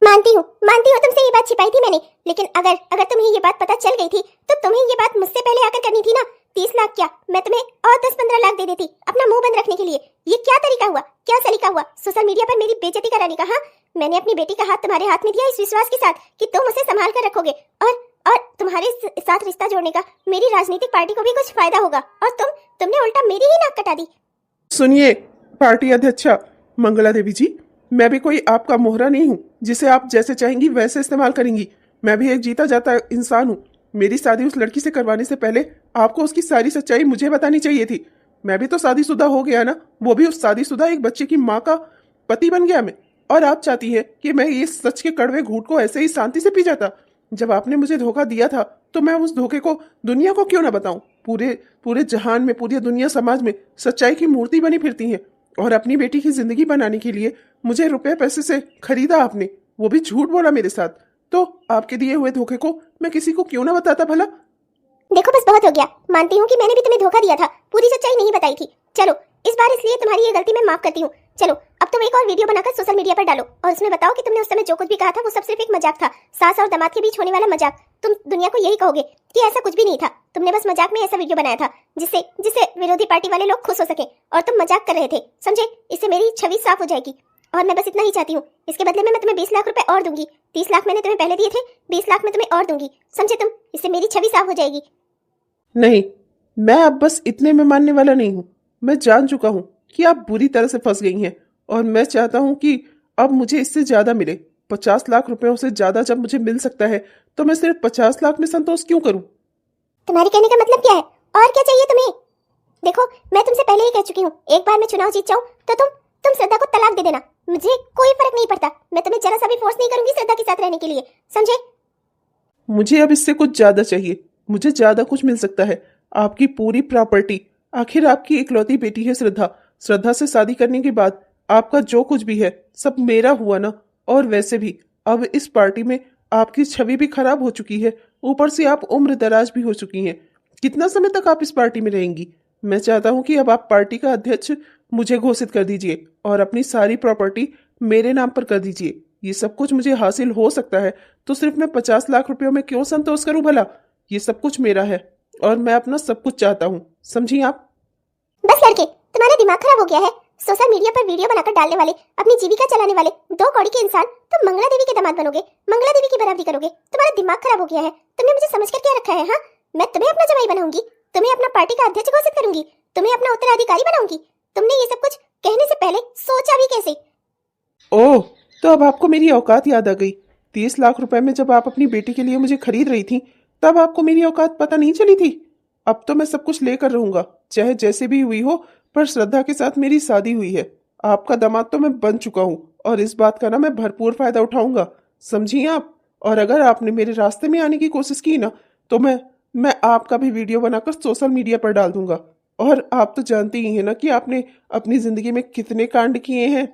मानती हूँ तुमसे ये बात छिपाई थी मैंने, लेकिन अगर तुम्हें ये बात पता चल गई थी तो तुम्हें ये बात मुझसे पहले आकर करनी थी ना। 30 लाख क्या, मैं तुम्हें और 10-15 लाख दे देती अपना मुंह बंद रखने के लिए। ये क्या तरीका हुआ, क्या सलीका हुआ सोशल मीडिया पर मेरी बेइज्जती कराने का? हाँ, मैंने अपनी बेटी का हाथ तुम्हारे हाथ में दिया इस विश्वास के साथ कि तुम उसे संभाल कर रखोगे और तुम्हारे साथ रिश्ता जोड़ने का मेरी राजनीतिक पार्टी को भी कुछ फायदा होगा, और तुमने उल्टा मेरी ही नाक कटा दी। सुनिए पार्टी अध्यक्षा मंगला देवी जी, मैं भी कोई आपका मोहरा नहीं हूँ जिसे आप जैसे चाहेंगी वैसे इस्तेमाल करेंगी। मैं भी एक जीता जाता इंसान हूँ। मेरी शादी उस लड़की से करवाने से पहले आपको उसकी सारी सच्चाई मुझे बतानी चाहिए थी। मैं भी तो शादीशुदा हो गया ना, वो भी उस शादीशुदा एक बच्चे की माँ का पति बन गया मैं। और आप चाहती हैं कि मैं ये सच के कड़वे घूंट को ऐसे ही शांति से पी जाता? जब आपने मुझे धोखा दिया था तो मैं उस धोखे को दुनिया को क्यों ना बताऊं? पूरे जहान में, पूरी दुनिया समाज में सच्चाई की मूर्ति बनी फिरती है, और अपनी बेटी की जिंदगी बनाने के लिए मुझे रुपए पैसे से खरीदा आपने, वो भी झूठ बोला मेरे साथ। तो आपके दिए हुए धोखे को मैं किसी को क्यों ना बताता भला? देखो बस बहुत हो गया, मानती हूँ कि मैंने भी तुम्हें धोखा दिया था, पूरी सच्चाई नहीं बताई थी। चलो इस बार इसलिए तुम्हारी ये गलती मैं माफ करती हूँ। चलो अब तुम एक और वीडियो बनाकर सोशल मीडिया पर डालो और उसमें बताओ कि तुमने उस समय जो कुछ भी कहा था वो सब सिर्फ एक मजाक था, सास और दामाद के बीच होने वाला मजाक। तुम दुनिया को यही कहोगे कि ऐसा कुछ भी नहीं था, तुमने बस मजाक में ऐसा वीडियो बनाया था जिससे विरोधी पार्टी वाले लोग खुश हो सके, और तुम मजाक कर रहे थे, समझे? इससे मेरी छवि साफ हो जाएगी और मैं बस इतना ही चाहती हूँ। इसके बदले में मैं तुम्हें 20 लाख रुपए और दूंगी। 30 लाख मैंने तुम्हें पहले दिए थे, 20 लाख मैं तुम्हें और दूंगी, समझे तुम? इससे मेरी छवि साफ हो जाएगी। नहीं, मैं अब बस इतने में मानने वाला नहीं हूँ। मैं जान चुका हूँ कि आप बुरी तरह से फंस गई हैं, और मैं चाहता हूँ कि अब मुझे इससे ज्यादा मिले। 50 लाख रुपयों से ज्यादा जब मुझे मिल सकता है तो मैं सिर्फ 50 लाख में संतोष क्यों करूँ? तुम्हारे कहने का मतलब क्या है? और क्या चाहिए तुम्हें? देखो मैं तुमसे पहले ही कह चुकी हूँ, एक बार मैं चुनाव जीत जाऊँ तो तुम श्रद्धा को तलाक दे देना। मुझे कोई फर्क नहीं पड़ता। मैं तुम्हें जरा सा भी फोर्स नहीं करूंगी श्रद्धा के साथ रहने के लिए, समझे? मुझे अब इससे कुछ ज्यादा चाहिए। मुझे ज्यादा कुछ मिल सकता है, आपकी पूरी प्रॉपर्टी। आखिर आपकी इकलौती बेटी है श्रद्धा। श्रद्धा से शादी करने के बाद आपका जो कुछ भी है सब मेरा हुआ ना। और वैसे भी अब इस पार्टी में आपकी छवि भी खराब हो चुकी है, ऊपर से आप उम्र दराज भी हो चुकी हैं। कितना समय तक आप इस पार्टी में रहेंगी? मैं चाहता हूं कि अब आप पार्टी का अध्यक्ष मुझे घोषित कर दीजिए और अपनी सारी प्रॉपर्टी मेरे नाम पर कर दीजिए। ये सब कुछ मुझे हासिल हो सकता है तो सिर्फ मैं 50 लाख रुपयों में क्यों संतोष करूं भला? ये सब कुछ मेरा है और मैं अपना सब कुछ चाहता हूँ, समझी आप? बस लड़के, तुम्हारा दिमाग खराब हो गया है। सोशल मीडिया पर वीडियो बनाकर डालने वाले, अपनी जीविका चलाने वाले 2 कौड़ी के इंसान तुम मंगला देवी के दामाद बनोगे, मंगला देवी की बराबरी करोगे। तुम्हारा दिमाग खराब हो गया है। तुमने मुझे समझकर क्या रखा है? हाँ, मैं तुम्हें अपना जमाई बनाऊंगी, तुम्हें अपना पार्टी का अध्यक्ष घोषित करूंगी, तुम्हें अपना उत्तराधिकारी बनाऊंगी। तुमने ये सब कुछ कहने से पहले सोचा भी कैसे? ओह, तो अब आपको मेरी औकात याद आ गई। 30 लाख रुपए में जब आप अपनी बेटी के लिए मुझे खरीद रही थी तब आपको मेरी औकात पता नहीं चली थी? अब तो मैं सब कुछ लेकर रहूंगा, चाहे जैसे भी हुई हो, पर श्रद्धा के साथ मेरी शादी हुई है। आपका दामाद तो मैं बन चुका हूँ और इस बात का ना मैं भरपूर फायदा उठाऊंगा, समझी आप? और अगर आपने मेरे रास्ते में आने की कोशिश की ना तो मैं आपका भी वीडियो बनाकर सोशल मीडिया पर डाल दूंगा। और आप तो जानती ही हैं ना कि आपने अपनी जिंदगी में कितने कांड किए हैं।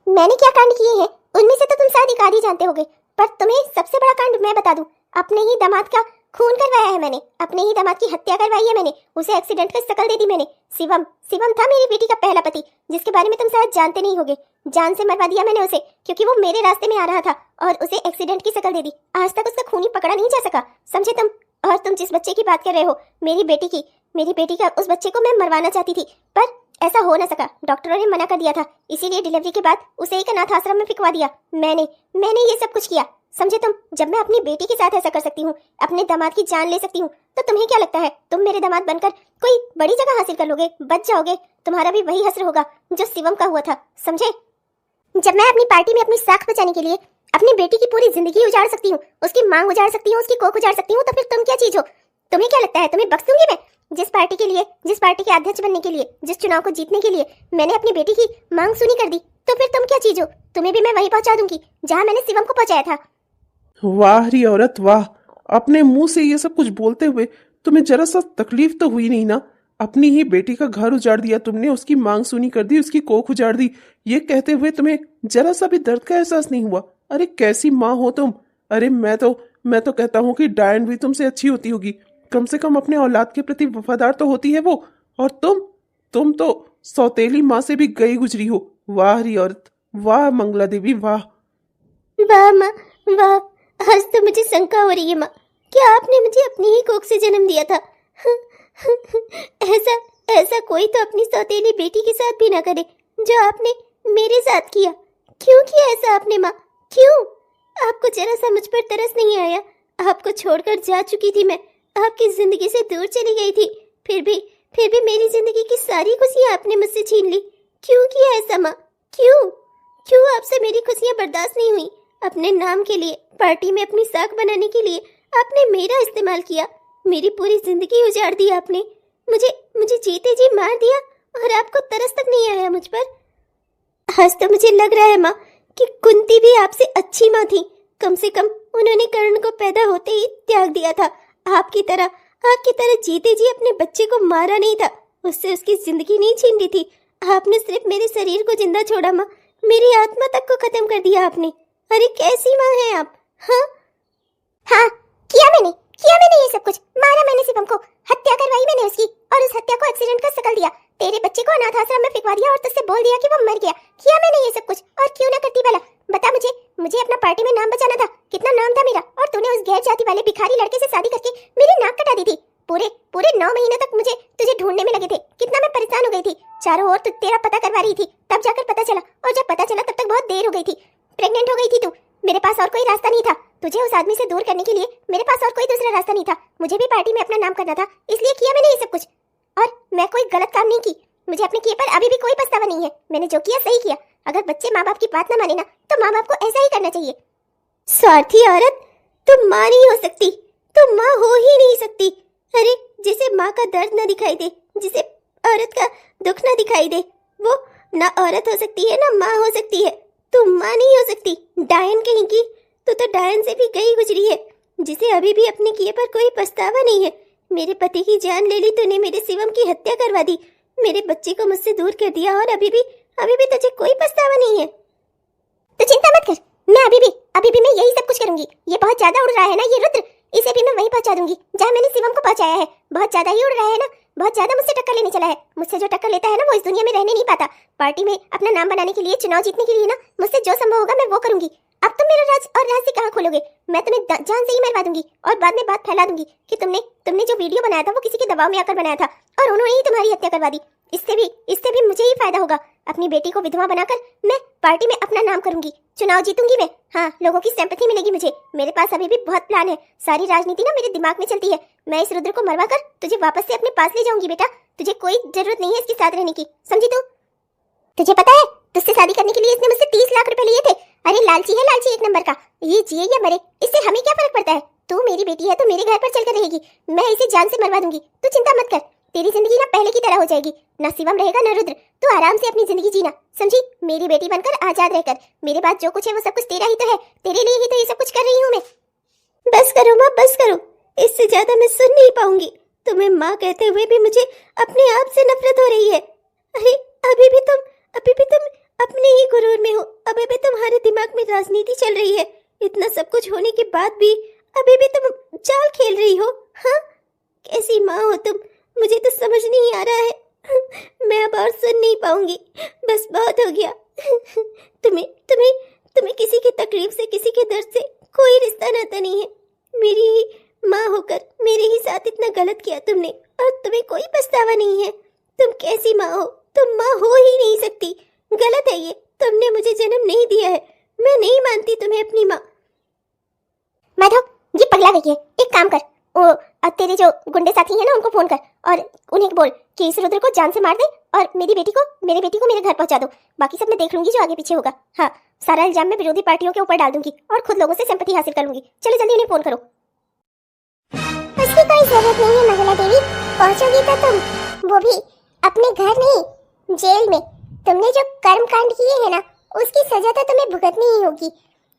मैंने क्या कांड किए हैं उनमें से तो तुम शायद एक आधी जानते होगे, पर तुम्हें सबसे बड़ा कांड मैं बता दूं। अपने ही दामाद का खून करवाया है मैंने, अपने ही दामाद की हत्या करवाई है मैंने, उसे एक्सीडेंट की शकल दे दी मैंने। शिवम था मेरी बेटी का पहला पति, जिसके बारे में तुम शायद जानते नहीं होगे। जान से मरवा दिया मैंने उसे, क्योंकि वो मेरे रास्ते में आ रहा था और उसे एक्सीडेंट की शकल दे दी। आज तक उसका खून ही पकड़ा नहीं जा सका, समझे तुम? और तुम जिस बच्चे की बात कर रहे हो, मेरी बेटी का उस बच्चे को मैं मरवाना चाहती थी, पर ऐसा हो न सका। डॉक्टरों ने मना कर दिया था, इसीलिए डिलीवरी के बाद उसे एक अनाथ आश्रम में फिकवा दिया। मैंने ये सब कुछ किया, समझे तुम? जब मैं अपनी बेटी के साथ ऐसा कर सकती हूँ, अपने दामाद की जान ले सकती हूँ, तो तुम्हें क्या लगता है तुम मेरे दामाद बनकर कोई बड़ी जगह हासिल कर लोगे, बच जाओगे? तुम्हारा भी वही हश्र होगा जो शिवम का हुआ था, समझे? जब मैं अपनी पार्टी में अपनी साख बचाने के लिए अपनी बेटी की पूरी जिंदगी उजाड़ सकती हूँ, उसकी मांग उजाड़ सकती हूँ, उसकी कोख उजाड़ सकती हूँ, तो फिर तुम क्या चीज हो? तुम्हें क्या लगता है तुम्हें बख्श दूंगी मैं? जिस पार्टी के अध्यक्ष बनने के लिए, जिस चुनाव को जीतने के लिए मैंने अपनी बेटी की मांग सुनी कर दी, तो फिर तुम क्या चीज हो? तुम्हें भी मैं वहीं पहुंचा दूंगी जहां मैंने शिवम को पहुंचाया था। वाह री औरत वाह, अपने मुंह से ये सब कुछ बोलते हुए तुम्हें जरा सा तकलीफ तो हुई नहीं ना? अपनी ही बेटी का घर उजाड़ दिया तुमने, उसकी मांग सुनी कर दी, उसकी कोख उजाड़ दी, ये कहते हुए तुम्हें जरा सा भी दर्द का एहसास नहीं हुआ? अरे कैसी माँ हो तुम! अरे मैं तो कहता हूँ कि डायन भी तुमसे अच्छी होती होगी, कम से कम अपने औलाद के प्रति वफादार तो होती है वो। और तुम तो सौतेली माँ से भी गई गुजरी हो। वाह री औरत वाह, मंगला देवी वाह। वाह माँ वाह, आज तो मुझे शंका हो रही है माँ, क्या आपने मुझे अपनी ही कोख से जन्म दिया था? ऐसा कोई तो अपनी सौतेली बेटी के साथ भी ना करे जो आपने मेरे साथ किया। क्यों किया ऐसा आपने माँ, क्यों? आपको जरा सा मुझ पर तरस नहीं आया? आपको छोड़कर जा चुकी थी मैं, आपकी जिंदगी से दूर चली गई थी, फिर भी मेरी जिंदगी की सारी खुशियां आपने मुझसे छीन ली। क्यों किया ऐसा माँ, क्यों आपसे मेरी खुशियां बर्दाश्त नहीं हुई? अपने नाम के लिए, पार्टी में अपनी साख बनाने के लिए आपने मेरा इस्तेमाल किया, मेरी पूरी जिंदगी उजाड़ दी आपने, मुझे जीते जी मार दिया और आपको तरस तक नहीं आया मुझ पर। आज तो मुझे लग रहा है माँ कि कुंती भी आपसे अच्छी माँ थी, कम से कम उन्होंने कर्ण को पैदा होते ही त्याग दिया था। आपकी तरह जीते जी अपने बच्चे को मारा नहीं था, उससे उसकी जिंदगी नहीं छीन ली थी। आपने सिर्फ मेरे शरीर को जिंदा छोड़ा माँ, मेरी आत्मा तक को खत्म कर दिया आपने। अरे कैसी माँ हैं आप? हाँ, किया मैंने ये सब कुछ। मारा मैंने शिवम को, हत्या करवाई मैंने उसकी, और उस हत्या को एक्सीडेंट का शकल दिया, तेरे बच्चे को अनाथ आश्रम में फिकवा दिया और तुझसे बोल दिया कि वो मर गया। किया मैंने ये सब कुछ, और क्यों ना करती भला? बता मुझे अपना पार्टी में नाम बचाना था, कितना नाम था मेरा, और तूने उस गैर जाति वाले भिखारी लड़के से शादी करके मेरी नाक कटा दी थी। पूरे 9 महीने तक मुझे तुझे ढूंढने में लगे थे, कितना मैं परेशान हो गई थी। चारों ओर तेरा पता करवा रही थी, तब जाकर पता चला, और जब पता चला तब तक बहुत देर हो गई थी। प्रेग्नेंट हो गई थी तू, मेरे पास और कोई रास्ता नहीं था। तुझे उस आदमी से दूर करने के लिए मेरे पास और कोई दूसरा रास्ता नहीं था। मुझे भी पार्टी में अपना नाम करना था, इसलिए किया मैंने ये सब कुछ। और मैं कोई गलत काम नहीं की, मुझे अपने किए पर अभी भी कोई पछतावा नहीं है। मैंने जो किया सही किया। अगर बच्चे माँ बाप की बात ना माने ना, तो माँ बाप को ऐसा ही करना चाहिए। स्वार्थी औरत, तुम माँ नहीं हो सकती, तुम माँ हो ही नहीं सकती। अरे जिसे माँ का दर्द न दिखाई दे, जिसे औरत का दुख न दिखाई दे, ना औरत हो सकती है ना माँ हो सकती है। तू माँ नहीं हो सकती, डायन कहीं की। तू तो डायन से भी गई गुजरी है, जिसे अभी भी अपने किए पर कोई पछतावा नहीं है। मेरे पति की जान ले ली तूने, मेरे शिवम की हत्या करवा दी, मेरे बच्चे को मुझसे दूर कर दिया, और अभी भी तुझे कोई पछतावा नहीं है। तो चिंता मत कर, मैं अभी भी मैं यही सब कुछ करूंगी। ये बहुत ज्यादा उड़ रहा है ना ये रुद्र, इसे भी मैं वहीं पहुंचा दूंगी जहां मैंने शिवम को पहुंचाया है। बहुत ज्यादा ही उड़ रहा है ना, बहुत ज्यादा मुझसे टक्कर लेने चला है। मुझसे जो टक्कर लेता है ना वो इस दुनिया में रहने नहीं पाता। पार्टी में अपना नाम बनाने के लिए, चुनाव जीतने के लिए ना, मुझसे जो संभव होगा मैं वो करूंगी। अब तुम मेरा राज और रहस्य कहाँ खोलोगे? मैं तुम्हें जान से ही मरवा दूंगी और बाद में बात फैला दूंगी कि तुमने जो वीडियो बनाया था वो किसी के दबाव में आकर बनाया था और उन्होंने ही तुम्हारी हत्या करवा दी। इससे भी मुझे ही फायदा होगा। अपनी बेटी को विधवा बनाकर मैं पार्टी में अपना नाम करूंगी, चुनाव जीतूंगी मैं। हाँ, लोगों की सिंपैथी मिलेगी मुझे। मेरे पास अभी भी बहुत प्लान है, सारी राजनीति ना मेरे दिमाग में चलती है। मैं इस रुद्र को मरवा कर तुझे वापस से अपने पास ले जाऊंगी बेटा। तुझे कोई जरूरत नहीं है इसके साथ रहने की, समझी तू? तुझे पता है तुझसे शादी करने के लिए इसने मुझसे 30 लाख रुपए लिए थे। अरे लालची है, लालची एक नंबर का। ये जिए या मरे इससे हमें क्या फर्क पड़ता है? तू मेरी बेटी है तो मेरे घर पर चलकर रहेगी। मैं इसे जान से मरवा दूंगी, तू चिंता मत कर। तेरी जिंदगी ना पहले की तरह हो जाएगी, ना शिवम रहेगा ना रुद्र। तू आराम से अपनी जिंदगी जीना, समझी? मेरी बेटी बनकर आजाद रहकर। मेरे पास जो कुछ है वो सब कुछ तेरा ही तो है, तेरे लिए ही तो ये सब कुछ कर रही हूँ मैं। बस करो माँ, बस करो, इससे ज्यादा मैं सुन नहीं पाऊंगी। तुम्हें माँ कहते हुए भी मुझे अपने आप से नफरत हो रही है। अरे अभी भी तुम अपने ही गुरूर में हो। अभी भी तुम्हारे दिमाग में राजनीति चल रही है। इतना सब कुछ होने के बाद भी अभी भी तुम चाल खेल रही हो। हाँ, कैसी माँ हो तुम, मुझे तो समझ नहीं आ रहा है। मैं अब और सुन नहीं पाऊंगी, बस बहुत हो गया। तुम्हें किसी की तकलीफ से, किसी के दर्द से कोई रिश्ता नाता नहीं है। मेरी ही माँ होकर मेरे ही साथ इतना गलत किया तुमने, और तुम्हें कोई पछतावा नहीं है। तुम कैसी माँ हो? तुम माँ हो ही नहीं सकती। गलत है ये, तुमने मुझे जन्म नहीं दिया है। मैं नहीं मानती तुम्हें अपनी माँ। माधव, ये पगला गई है। एक काम कर, तेरे जो गुंडे साथी हैं ना उनको फोन कर और उन्हें बोल कि इस रुद्र को जान से मार दे और मेरी बेटी को मेरे घर पहुंचा दो। बाकी सब मैं देख लूंगी जो आगे पीछे होगा। हाँ, सारा इल्जाम मैं विरोधी पार्टियों के ऊपर डाल दूंगी और खुद लोगों से सिंपैथी हासिल कर लूंगी। चलो जल्दी उन्हें फोन करो। उसकी कोई जरूरत नहीं है मंगला देवी, पहुंचोगी तो तुम, वो भी अपने घर नहीं, जेल में। तुमने जो कर्म कांड किए हैं ना उसकी सजा तो तुम्हें भुगतनी ही होगी।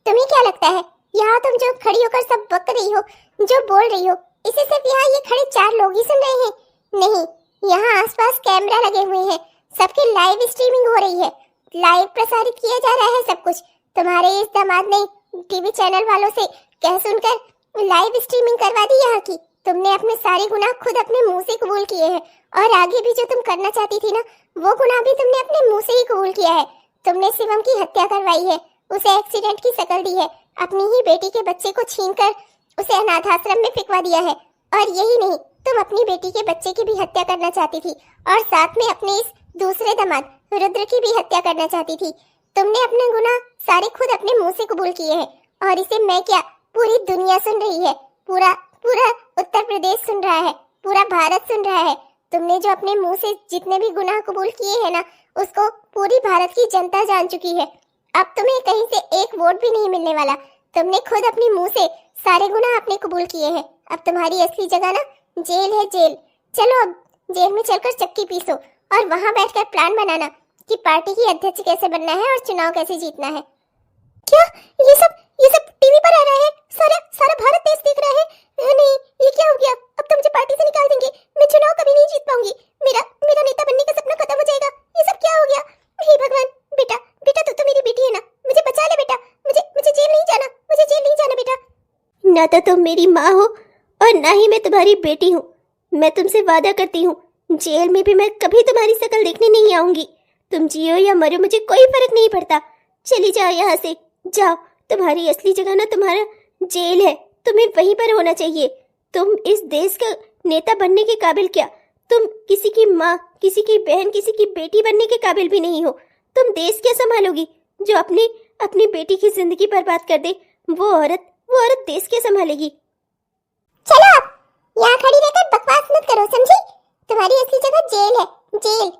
तुम्हें क्या लगता है यहाँ तुम जो खड़ी होकर सब बक रही हो, जो बोल रही हो, इसे सिर्फ यहाँ ये खड़े 4 लोग ही सुन रहे हैं? नहीं, यहाँ आसपास कैमरा लगे हुए हैं, सबकी लाइव स्ट्रीमिंग हो रही है, लाइव प्रसारित किया जा रहा है सब कुछ। तुम्हारे इस दामाद ने टीवी चैनल वालों से कह सुनकर लाइव स्ट्रीमिंग करवा दी यहाँ की। तुमने अपने सारे गुनाह खुद अपने मुंह से कबूल किए हैं, और आगे भी जो तुम करना चाहती थी ना वो गुनाह भी तुमने अपने मुंह से ही कबूल किया है। तुमने शिवम की हत्या करवाई है, उसे एक्सीडेंट की शक्ल दी है, अपनी ही बेटी के बच्चे को छीनकर उसे अनाथ आश्रम में फेंकवा दिया है। और यही नहीं, तुम अपनी बेटी के बच्चे की भी हत्या करना चाहती थी और साथ में अपने इस दूसरे दामाद रुद्र की भी हत्या करना चाहती थी। तुमने अपने गुनाह सारे खुद अपने मुंह से कबूल किए हैं, और इसे मैं क्या, पूरी दुनिया सुन रही है, पूरा उत्तर प्रदेश सुन रहा है, पूरा भारत सुन रहा है। तुमने जो अपने मुंह से जितने भी गुनाह कबूल किए हैं ना उसको पूरी भारत की जनता जान चुकी है। अब तुम्हें कहीं से एक वोट भी नहीं मिलने वाला। तुमने खुद अपने मुंह से सारे गुनाह अपने कबूल किए हैं। अब तुम्हारी असली जगह ना जेल है, जेल। चलो अब जेल में चलकर चक्की पीसो और वहां बैठकर प्लान बनाना कि पार्टी की अध्यक्ष कैसे बनना है और चुनाव कैसे जीतना है। क्या ये सब टीवी पर आ रहा है? सारा भारत देश देख रहा है? नहीं, ये क्या हो गया? अब तो मुझे पार्टी से निकाल देंगे, मैं चुनाव कभी नहीं जीत पाऊंगी, मेरा नेता बनने का सपना खत्म हो जाएगा। ये सब क्या हो गया? हे भगवान, बेटा तो मेरी बेटी है ना, मुझे बचा ले बेटा, मुझे जेल नहीं जाना, मुझे जेल नहीं जाना बेटा। ना तो तुम मेरी माँ हो और ना ही मैं तुम्हारी बेटी हूँ। मैं तुमसे वादा करती हूँ, जेल में भी मैं कभी तुम्हारी शक्ल देखने नहीं आऊंगी। तुम जियो या मरो मुझे कोई फर्क नहीं पड़ता। चली जाओ यहाँ से, जाओ। तुम्हारी असली जगह ना तुम्हारा जेल है, तुम्हें वहीं पर होना चाहिए। तुम इस देश का नेता बनने के काबिल क्या, तुम किसी की माँ, किसी की बहन, किसी की बेटी बनने के काबिल भी नहीं हो। तुम देश क्या संभालोगी? जो अपनी बेटी की जिंदगी बर्बाद कर दे, वो औरत देश क्या संभालेगी? चलो अब यहाँ खड़ी रहकर बकवास मत करो, समझी? तुम्हारी असली जगह जेल है, जेल।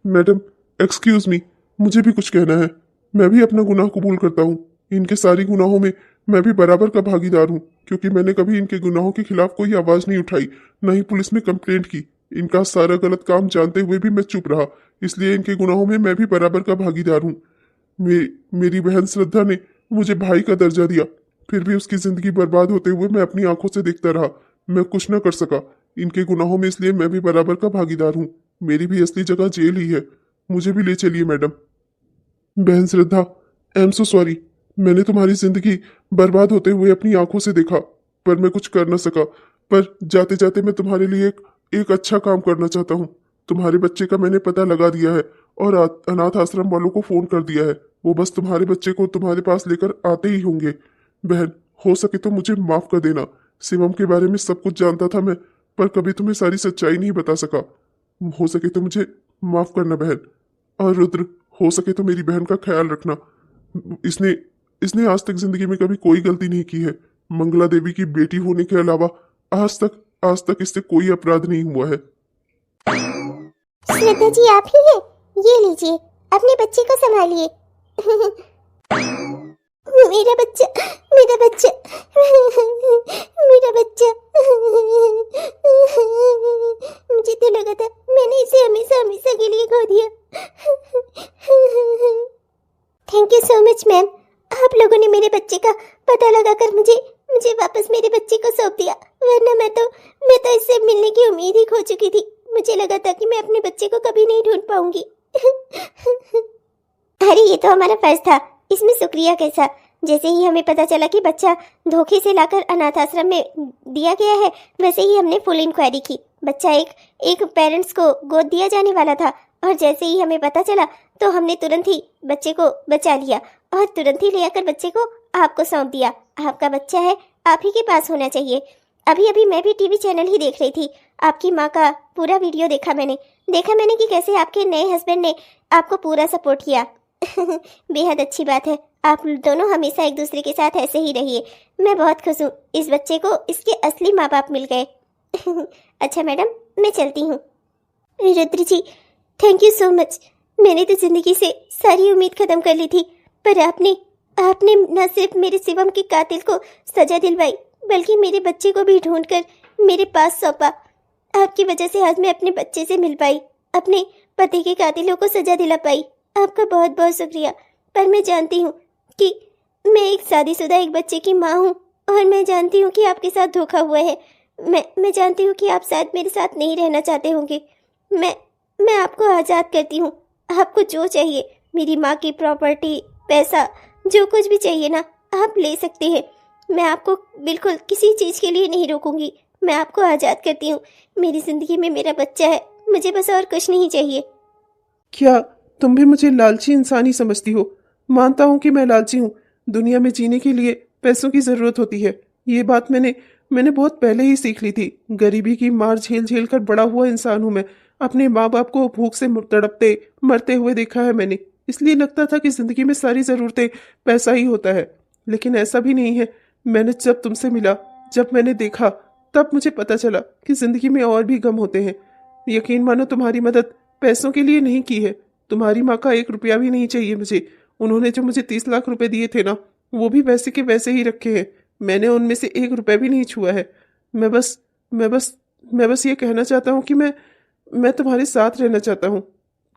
मैडम एक्सक्यूज मी, मुझे भी कुछ कहना है। मैं भी अपना गुनाह कबूल करता हूँ। इनके सारी गुनाहों में मैं भी बराबर का भागीदार हूँ, क्योंकि मैंने कभी इनके गुनाहों के खिलाफ कोई आवाज नहीं उठाई, न ही पुलिस में कंप्लेंट की। इनका सारा गलत काम जानते हुए भी मैं चुप रहा, इसलिए इनके गुनाहों में मैं भी बराबर का भागीदार हूँ। मेरी बहन श्रद्धा ने मुझे भाई का दर्जा दिया, फिर भी उसकी जिंदगी बर्बाद होते हुए मैं अपनी आंखों से देखता रहा। मैं कुछ न कर सका इनके गुनाहों में, इसलिए मैं भी बराबर का भागीदार हूँ। मेरी भी असली जगह जेल ही है, मुझे भी ले चलिए मैडम। बहन श्रद्धा, आई एम सो सॉरी। मैंने तुम्हारी जिंदगी बर्बाद होते हुए अपनी आंखों से देखा, पर मैं कुछ कर न सका। पर जाते जाते मैं तुम्हारे लिए एक अच्छा काम करना चाहता हूँ। तुम्हारे बच्चे का मैंने पता लगा दिया है और अनाथ आश्रम वालों को फोन कर दिया है। वो बस तुम्हारे बच्चे को तुम्हारे पास लेकर आते ही होंगे। बहन, हो सके तो मुझे माफ कर देना। शिवम के बारे में सब कुछ जानता था मैं, पर कभी तुम्हें सारी सच्चाई नहीं बता सका। हो सके तो मुझे माफ करना बहन। और रुद्र, हो सके तो मेरी बहन का ख्याल रखना। इसने इसने आज तक जिंदगी में कभी कोई गलती नहीं की है। मंगला देवी की बेटी होने के अलावा आज तक इससे कोई अपराध नहीं हुआ है। श्रद्धा जी, आप ही हैं? ये लीजिए, अपने बच्चे को संभालिए। मेरा बच्चा, मेरा बच्चा, मेरा बच्चा। मुझे तो लगा था मैंने इसे हमेशा हमेशा के लिए खो दिया। Thank you so much ma'am, आप लोगों ने मेरे बच्चे का पता लगाकर मुझे वापस मेरे बच्चे को सौंप दिया, वरना मैं तो इससे मिलने की उम्मीद ही खो चुकी थी। मुझे लगा था कि मैं अपने बच्चे को कभी नहीं ढूंढ पाऊंगी। अरे ये तो हमारा फर्ज था, इसमें शुक्रिया कैसा। जैसे ही हमें पता चला कि बच्चा धोखे से लाकर अनाथ आश्रम में दिया गया है, वैसे ही हमने फुल इंक्वायरी की। बच्चा एक पेरेंट्स को गोद दिया जाने वाला था, और जैसे ही हमें पता चला तो हमने तुरंत ही बच्चे को बचा लिया और तुरंत ही ले आकर बच्चे को आपको सौंप दिया। आपका बच्चा है, आप ही के पास होना चाहिए। अभी मैं भी टीवी चैनल ही देख रही थी, आपकी माँ का पूरा वीडियो देखा मैंने कि कैसे आपके नए हस्बैंड ने आपको पूरा सपोर्ट किया। बेहद अच्छी बात है, आप दोनों हमेशा एक दूसरे के साथ ऐसे ही रहिए। मैं बहुत खुश हूँ, इस बच्चे को इसके असली माँ बाप मिल गए। अच्छा मैडम, मैं चलती हूँ। रुद्र जी, थैंक यू सो मच। मैंने तो जिंदगी से सारी उम्मीद खत्म कर ली थी, पर आपने न सिर्फ मेरे शिवम के कातिल को सजा दिलवाई, बल्कि मेरे बच्चे को भी ढूंढकर मेरे पास सौंपा। आपकी वजह से आज मैं अपने बच्चे से मिल पाई, अपने पति के कातिलों को सजा दिला पाई। आपका बहुत बहुत शुक्रिया। पर मैं जानती हूँ कि मैं एक शादीशुदा एक बच्चे की माँ हूँ, और मैं जानती हूँ कि आपके साथ धोखा हुआ है। मैं जानती हूँ कि आप शायद मेरे साथ नहीं रहना चाहते होंगे। मैं आपको आज़ाद करती हूँ। आपको जो चाहिए, मेरी माँ की प्रॉपर्टी, पैसा, जो कुछ भी चाहिए ना, आप ले सकते हैं। मैं आपको बिल्कुल किसी चीज़ के लिए नहीं रोकूंगी। मैं आपको आज़ाद करती हूँ। मेरी ज़िंदगी में मेरा बच्चा है, मुझे बस और कुछ नहीं चाहिए। क्या तुम भी मुझे लालची इंसान ही समझती हो? मानता हूँ कि मैं लालची हूँ। दुनिया में जीने के लिए पैसों की ज़रूरत होती है, ये बात मैंने बहुत पहले ही सीख ली थी। गरीबी की मार झेल झेल कर बड़ा हुआ इंसान हूँ मैं। अपने माँ बाप को भूख से तड़पते मरते हुए देखा है मैंने, इसलिए लगता था कि ज़िंदगी में सारी ज़रूरतें पैसा ही होता है, लेकिन ऐसा भी नहीं है। मैंने जब तुमसे मिला, जब मैंने देखा, तब मुझे पता चला कि ज़िंदगी में और भी गम होते हैं। यकीन मानो, तुम्हारी मदद पैसों के लिए नहीं की है। तुम्हारी माँ का 1 रुपया भी नहीं चाहिए मुझे। उन्होंने जो मुझे 30 लाख रुपए दिए थे ना, वो भी वैसे के वैसे ही रखे हैं। मैंने उनमें से 1 रुपया भी नहीं छुआ है। मैं बस ये कहना चाहता हूँ कि मैं तुम्हारे साथ रहना चाहता हूँ।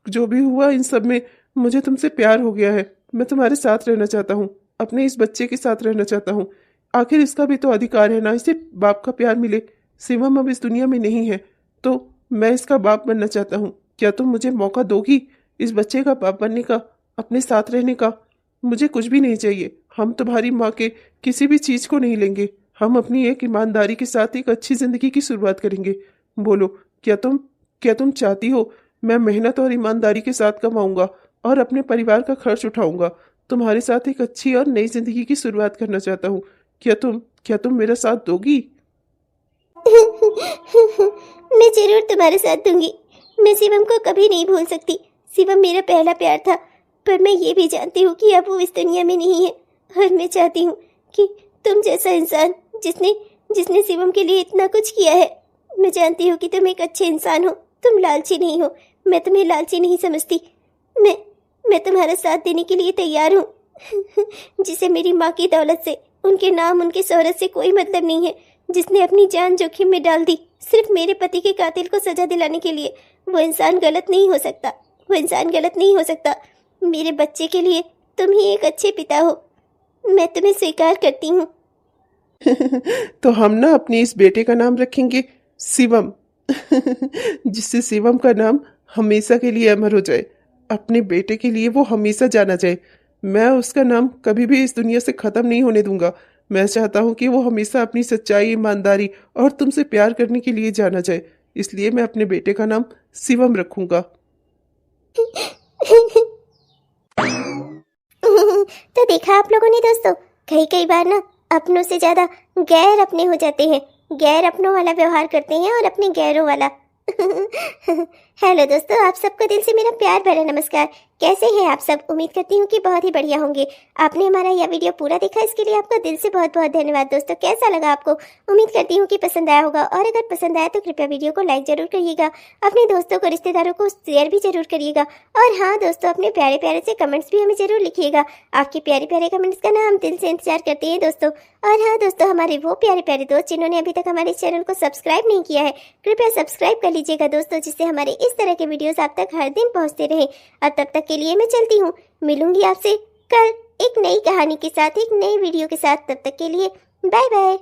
जो भी हुआ, इन सब में मुझे तुमसे प्यार हो गया है। मैं तुम्हारे साथ रहना चाहता हूँ, अपने इस बच्चे के साथ रहना चाहता हूँ। आखिर इसका भी तो अधिकार है ना, इसे बाप का प्यार मिले। शिवम अब इस दुनिया में नहीं है, तो मैं इसका बाप बनना चाहता हूँ। क्या तुम मुझे मौका दोगी इस बच्चे का बाप बनने का, अपने साथ रहने का? मुझे कुछ भी नहीं चाहिए। हम तुम्हारी माँ के किसी भी चीज़ को नहीं लेंगे। हम अपनी एक ईमानदारी के साथ एक अच्छी ज़िंदगी की शुरुआत करेंगे। बोलो, क्या तुम चाहती हो मैं मेहनत और ईमानदारी के साथ कमाऊंगा और अपने परिवार का खर्च उठाऊंगा? तुम्हारे साथ एक अच्छी और नई जिंदगी की शुरुआत करना चाहता हूँ। क्या तुम मेरा साथ दोगी? मैं जरूर तुम्हारे साथ दूंगी। मैं शिवम को कभी नहीं भूल सकती। शिवम मेरा पहला प्यार था, पर मैं ये भी जानती हूँ कि अब वो इस दुनिया में नहीं है। और मैं चाहती हूँ कि तुम जैसा इंसान जिसने शिवम के लिए इतना कुछ किया है, मैं जानती हूँ कि तुम एक अच्छे इंसान हो, तुम लालची नहीं हो। मैं तुम्हें लालची नहीं समझती। मैं तुम्हारा साथ देने के लिए तैयार हूँ। जिसे मेरी माँ की दौलत से, उनके नाम, उनके शोहरत से कोई मतलब नहीं है। जिसने अपनी जान जोखिम में डाल दी सिर्फ मेरे पति के कातिल को सजा दिलाने के लिए, वो इंसान गलत नहीं हो सकता, वो इंसान गलत नहीं हो सकता। मेरे बच्चे के लिए तुम ही एक अच्छे पिता हो, मैं तुम्हें स्वीकार करती हूँ। तो हम ना अपने इस बेटे का नाम रखेंगे शिवम, जिससे शिवम का नाम हमेशा के लिए अमर हो जाए, अपने बेटे के लिए वो हमेशा जाना जाए। मैं उसका नाम कभी भी इस दुनिया से ख़त्म नहीं होने दूंगा। मैं चाहता हूँ कि वो हमेशा अपनी सच्चाई, ईमानदारी और तुमसे प्यार करने के लिए जाना जाए, इसलिए मैं अपने बेटे का नाम शिवम रखूंगा। तो देखा आप लोगों ने दोस्तों, कई बार ना अपनों से ज्यादा गैर अपने हो जाते हैं, गैर अपनों वाला व्यवहार करते हैं और अपने गैरों वाला। हेलो दोस्तों, आप सबको दिल से मेरा प्यार भरा नमस्कार। कैसे हैं आप सब? उम्मीद करती हूँ कि बहुत ही बढ़िया होंगे। आपने हमारा यह वीडियो पूरा देखा, इसके लिए आपका दिल से बहुत बहुत धन्यवाद। दोस्तों कैसा लगा आपको? उम्मीद करती हूँ कि पसंद आया होगा, और अगर पसंद आया तो कृपया वीडियो को लाइक जरूर करिएगा, अपने दोस्तों को, रिश्तेदारों को शेयर भी जरूर करिएगा। और हाँ दोस्तों, अपने प्यारे प्यारे से कमेंट्स भी हमें जरूर लिखिएगा। आपके प्यारे प्यारे कमेंट्स का ना हम दिल से इंतजार करते हैं दोस्तों। और हाँ दोस्तों, हमारे वो प्यारे प्यारे दोस्त जिन्होंने अभी तक हमारे चैनल को सब्सक्राइब नहीं किया है, कृपया सब्सक्राइब कर लीजिएगा दोस्तों, जिससे हमारे इस तरह के वीडियोस आप तक हर दिन पहुंचते रहे। और तब तक के लिए मैं चलती हूँ, मिलूंगी आपसे कल एक नई कहानी के साथ, एक नई वीडियो के साथ। तब तक के लिए बाय बाय।